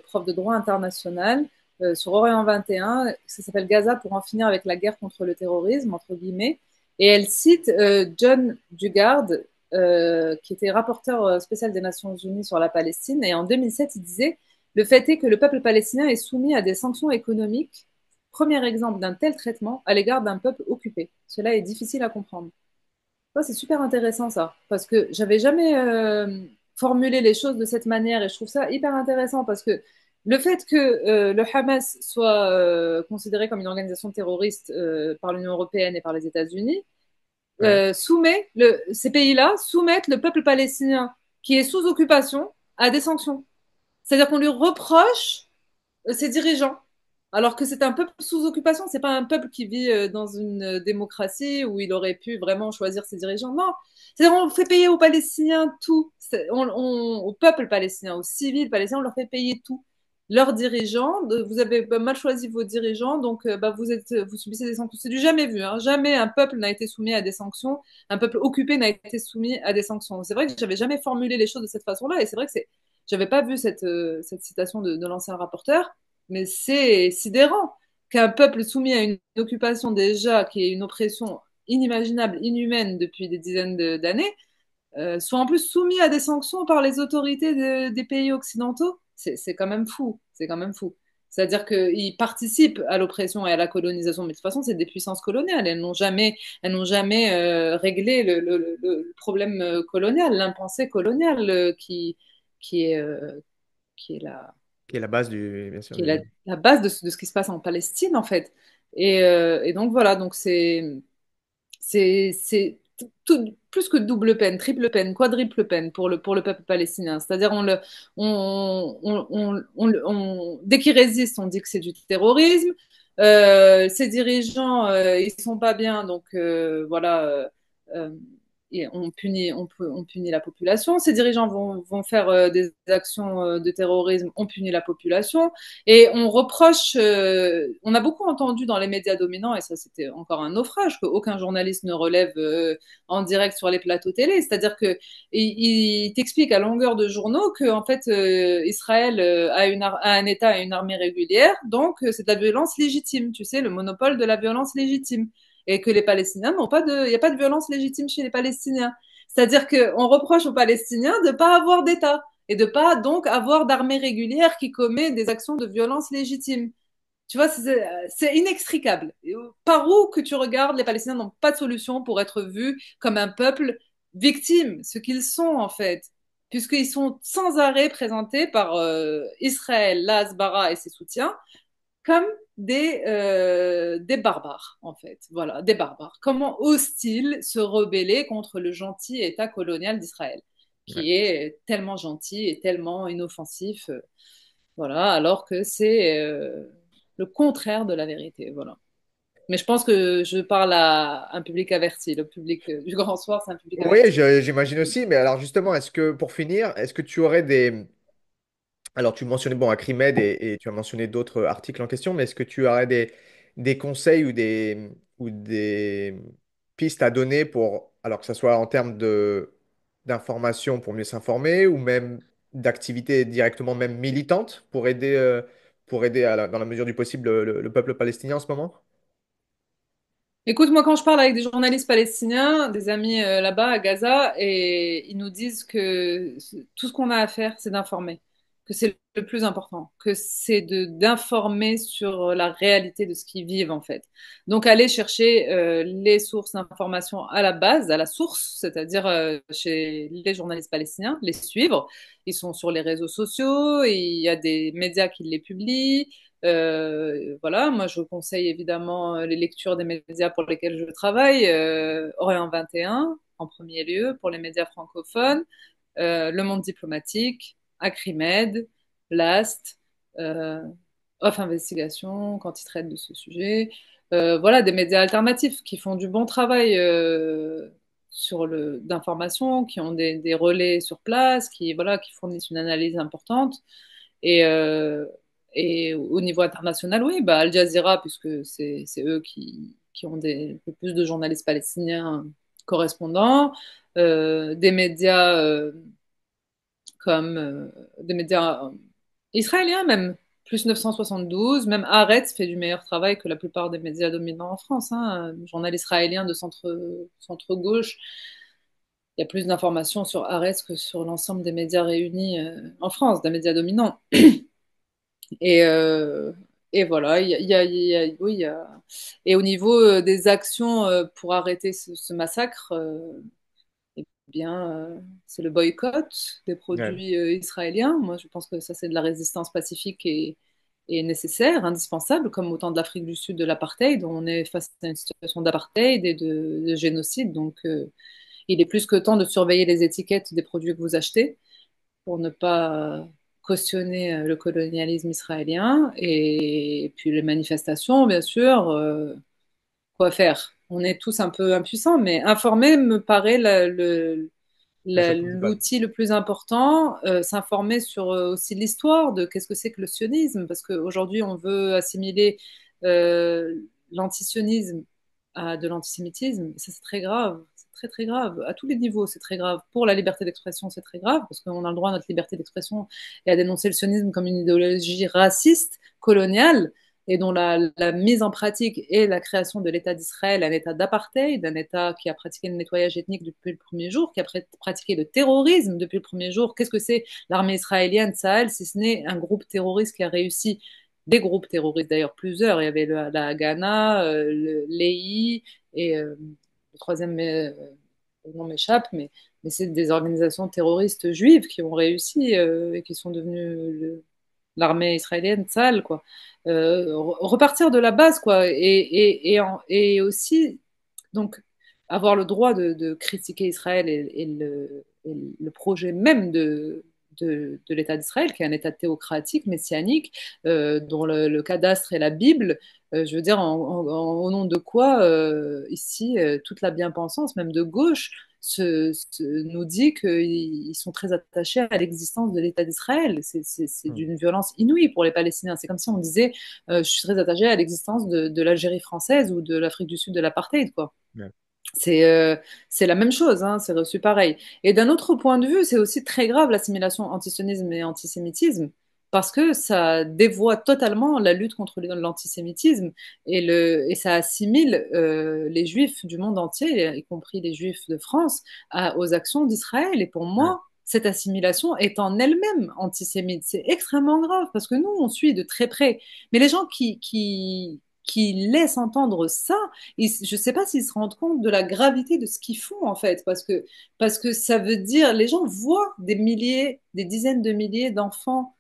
prof de droit international, sur Orient 21. Ça s'appelle Gaza pour en finir avec la guerre contre le terrorisme, entre guillemets. Et elle cite John Dugard, qui était rapporteur spécial des Nations Unies sur la Palestine. Et en 2007, il disait le fait est que le peuple palestinien est soumis à des sanctions économiques, premier exemple d'un tel traitement à l'égard d'un peuple occupé. Cela est difficile à comprendre. Ouais, c'est super intéressant ça, parce que j'avais jamais formulé les choses de cette manière et je trouve ça hyper intéressant parce que le fait que le Hamas soit considéré comme une organisation terroriste par l'Union européenne et par les États-Unis Ouais. ces pays-là soumettent le peuple palestinien qui est sous occupation à des sanctions. C'est-à-dire qu'on lui reproche ses dirigeants. Alors que c'est un peuple sous occupation, c'est pas un peuple qui vit dans une démocratie où il aurait pu vraiment choisir ses dirigeants. Non, c'est-à-dire on fait payer aux Palestiniens tout, au peuple palestinien, aux civils palestiniens, on leur fait payer tout. Leurs dirigeants, vous avez mal choisi vos dirigeants, donc vous subissez des sanctions. C'est du jamais vu, hein. Jamais un peuple n'a été soumis à des sanctions, un peuple occupé n'a été soumis à des sanctions. C'est vrai que j'avais jamais formulé les choses de cette façon-là, et c'est vrai que j'avais pas vu cette citation de l'ancien rapporteur. Mais c'est sidérant qu'un peuple soumis à une occupation déjà, qui est une oppression inimaginable, inhumaine depuis des dizaines d'années, soit en plus soumis à des sanctions par les autorités des pays occidentaux. C'est quand même fou. C'est quand même fou. C'est-à-dire qu'ils participent à l'oppression et à la colonisation, mais de toute façon, c'est des puissances coloniales. Elles n'ont jamais réglé le problème colonial, l'impensé colonial qui est la, Qui est la base du, bien sûr, qui est du. la base de ce qui se passe en Palestine, en fait. Et donc voilà, donc c'est plus que double peine, triple peine, quadruple peine pour le peuple palestinien. C'est-à-dire, dès qu'il résiste, on dit que c'est du terrorisme. Ses dirigeants, ils sont pas bien, donc voilà. on punit la population. Ces dirigeants vont faire des actions de terrorisme, on punit la population. Et on reproche, on a beaucoup entendu dans les médias dominants, et ça c'était encore un naufrage, qu'aucun journaliste ne relève en direct sur les plateaux télé. C'est-à-dire que il t'explique à longueur de journaux que en fait Israël a un État et une armée régulière, donc c'est de la violence légitime, tu sais, le monopole de la violence légitime et que les Palestiniens n'ont pas de, il n'y a pas de violence légitime chez les Palestiniens. C'est-à-dire qu'on reproche aux Palestiniens de ne pas avoir d'État et de ne pas donc avoir d'armée régulière qui commet des actions de violence légitime. Tu vois, c'est inextricable. Par où que tu regardes, les Palestiniens n'ont pas de solution pour être vus comme un peuple victime, ce qu'ils sont en fait, puisqu'ils sont sans arrêt présentés par Israël, Hasbara et ses soutiens comme des barbares, en fait. Voilà, des barbares. Comment osent-ils se rebeller contre le gentil État colonial d'Israël, Ouais. qui est tellement gentil et tellement inoffensif, voilà, alors que c'est le contraire de la vérité, voilà. Mais je pense que je parle à un public averti. Le public du Grand Soir, c'est un public Oui, averti. j'imagine aussi. Mais alors justement, est-ce que pour finir, est-ce que tu aurais des... Alors tu mentionnais bon, Acrimed et tu as mentionné d'autres articles en question, mais est-ce que tu aurais des conseils ou des pistes à donner pour, alors que ce soit en termes d'information pour mieux s'informer ou même d'activités directement même militantes pour aider dans la mesure du possible le peuple palestinien en ce moment? Écoute, moi, quand je parle avec des journalistes palestiniens, des amis là-bas à Gaza, et ils nous disent que tout ce qu'on a à faire, c'est d'informer, que c'est le plus important, que c'est d'informer sur la réalité de ce qu'ils vivent en fait. Donc, aller chercher les sources d'information à la base, à la source, c'est-à-dire chez les journalistes palestiniens, les suivre. Ils sont sur les réseaux sociaux, et il y a des médias qui les publient. Voilà, moi je conseille évidemment les lectures des médias pour lesquels je travaille, Orient 21 en premier lieu pour les médias francophones, Le Monde diplomatique, Acrimed, Blast, euh, Off Investigation quand ils traitent de ce sujet. Voilà, des médias alternatifs qui font du bon travail d'information, qui ont des relais sur place, voilà, qui fournissent une analyse importante. Et, euh, et au niveau international, oui, bah, Al Jazeera, puisque c'est eux qui ont le plus de journalistes palestiniens correspondants, des médias comme des médias israéliens même, plus 972, même Haaretz fait du meilleur travail que la plupart des médias dominants en France. Hein. Un journal israélien de centre-gauche, il y a plus d'informations sur Haaretz que sur l'ensemble des médias réunis en France, des médias dominants. Et, euh, et voilà, oui, et au niveau des actions pour arrêter ce massacre, eh bien, c'est le boycott des Ouais. produits israéliens. Moi, je pense que ça, c'est de la résistance pacifique et nécessaire, indispensable, comme au temps de l'Afrique du Sud de l'apartheid. On est face à une situation d'apartheid et de génocide. Donc, il est plus que temps de surveiller les étiquettes des produits que vous achetez pour ne pas cautionner le colonialisme israélien. Et puis les manifestations, bien sûr, quoi faire? On est tous un peu impuissants, mais informer me paraît La chose principale. l'outil le plus important, s'informer sur aussi l'histoire de qu'est-ce que c'est que le sionisme, parce qu'aujourd'hui on veut assimiler euh, l'antisionisme à de l'antisémitisme, et ça c'est très grave, c'est très très grave, à tous les niveaux c'est très grave. Pour la liberté d'expression c'est très grave, parce qu'on a le droit à notre liberté d'expression et à dénoncer le sionisme comme une idéologie raciste, coloniale, et dont la mise en pratique est la création de l'État d'Israël, un État d'apartheid, un État qui a pratiqué le nettoyage ethnique depuis le premier jour, qui a pratiqué le terrorisme depuis le premier jour. Qu'est-ce que c'est l'armée israélienne, Sahel, si ce n'est un groupe terroriste qui a réussi, des groupes terroristes d'ailleurs, plusieurs, il y avait la Haganah, l'EI, et le troisième, le nom m'échappe, mais c'est des organisations terroristes juives qui ont réussi et qui sont devenues l'armée israélienne sale, quoi. Repartir de la base, quoi. Et aussi, donc, avoir le droit de critiquer Israël et le projet même de l'État d'Israël, qui est un État théocratique, messianique, dont le cadastre est la Bible, Je veux dire, au nom de quoi, ici, toute la bien-pensance, même de gauche, nous dit qu'ils sont très attachés à l'existence de l'État d'Israël. C'est Hmm. d'une violence inouïe pour les Palestiniens. C'est comme si on disait, je suis très attaché à l'existence de l'Algérie française ou de l'Afrique du Sud de l'apartheid, quoi. Ouais. C'est euh, c'est la même chose, hein, c'est reçu pareil. Et d'un autre point de vue, c'est aussi très grave l'assimilation antisionisme et antisémitisme, parce que ça dévoie totalement la lutte contre l'antisémitisme et ça assimile les juifs du monde entier, y compris les juifs de France, aux actions d'Israël. Et pour Ouais. moi, cette assimilation est en elle-même antisémite. C'est extrêmement grave, parce que nous, on suit de très près. Mais les gens qui laissent entendre ça, je ne sais pas s'ils se rendent compte de la gravité de ce qu'ils font en fait, parce que ça veut dire, les gens voient des milliers, des dizaines de milliers d'enfants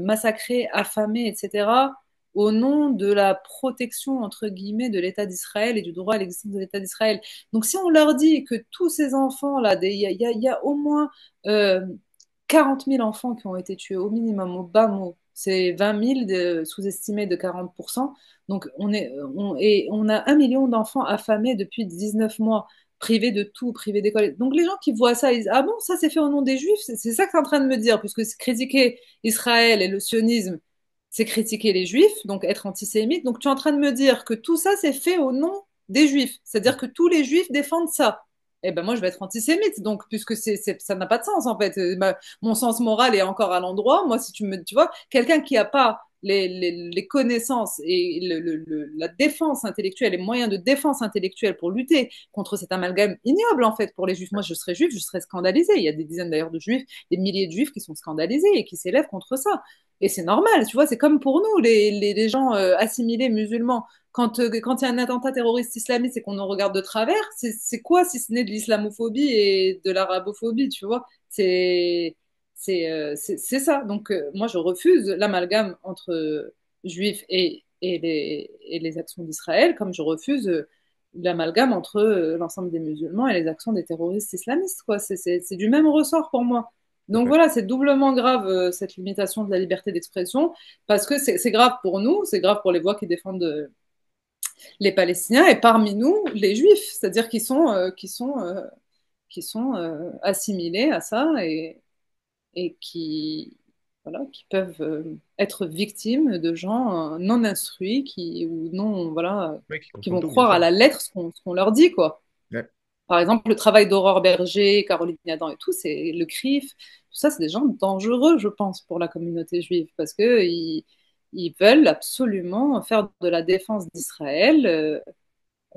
massacrés, affamés, etc., au nom de la protection, entre guillemets, de l'État d'Israël et du droit à l'existence de l'État d'Israël. Donc si on leur dit que tous ces enfants-là, il y a au moins euh, 40 000 enfants qui ont été tués au minimum, au bas mot, c'est 20 000 sous-estimés de 40%. Donc, on a 1 million d'enfants affamés depuis 19 mois, privés de tout, privés d'école. Donc, les gens qui voient ça, ils disent, ah bon, ça c'est fait au nom des Juifs? C'est ça que tu es en train de me dire, puisque critiquer Israël et le sionisme, c'est critiquer les Juifs, donc être antisémite. Donc, tu es en train de me dire que tout ça c'est fait au nom des Juifs. C'est-à-dire que tous les Juifs défendent ça. Eh ben moi je vais être antisémite, donc puisque ça n'a pas de sens en fait. Mon sens moral est encore à l'endroit. Moi, si tu vois, quelqu'un qui n'a pas les connaissances et la défense intellectuelle, les moyens de défense intellectuelle pour lutter contre cet amalgame ignoble en fait pour les juifs. Moi, je serais juif, je serais scandalisée. Il y a des dizaines d'ailleurs de juifs, des milliers de juifs qui sont scandalisés et qui s'élèvent contre ça. Et c'est normal, tu vois, c'est comme pour nous, les gens assimilés musulmans. Quand il y a un attentat terroriste islamiste et qu'on nous regarde de travers, c'est quoi si ce n'est de l'islamophobie et de l'arabophobie, tu vois? C'est ça. Donc, moi, je refuse l'amalgame entre juifs et les actions d'Israël, comme je refuse l'amalgame entre l'ensemble des musulmans et les actions des terroristes islamistes, quoi. C'est du même ressort pour moi. Tout à Donc fait. voilà, c'est doublement grave cette limitation de la liberté d'expression, parce que c'est grave pour nous, c'est grave pour les voix qui défendent les Palestiniens, et parmi nous, les Juifs, c'est-à-dire qui sont assimilés à ça et voilà, qui peuvent être victimes de gens non instruits ou non, voilà, Oui, qui qui confondent vont tout, bien croire à sûr. la lettre ce qu'on leur dit, quoi. Ouais. Par exemple, le travail d'Aurore Berger, Caroline Yadan et tout, c'est le CRIF, tout ça, c'est des gens dangereux, je pense, pour la communauté juive, parce que ils veulent absolument faire de la défense d'Israël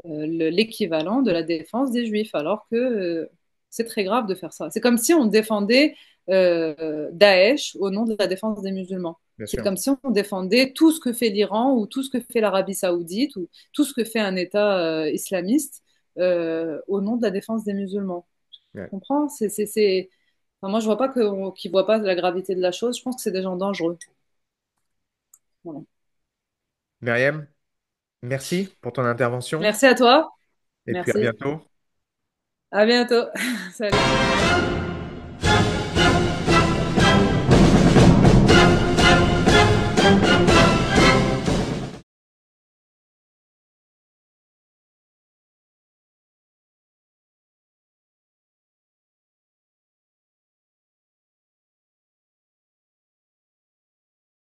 l'équivalent de la défense des Juifs, alors que c'est très grave de faire ça. C'est comme si on défendait Daesh au nom de la défense des musulmans. Bien C'est sûr. comme si on défendait tout ce que fait l'Iran ou tout ce que fait l'Arabie saoudite ou tout ce que fait un État islamiste au nom de la défense des musulmans. Tu Ouais. comprends? Enfin, moi, je vois pas qu'ils voient pas la gravité de la chose. Je pense que c'est des gens dangereux. Voilà. Myriam, merci pour ton intervention Merci à toi. et puis à Merci. bientôt. À bientôt. Salut.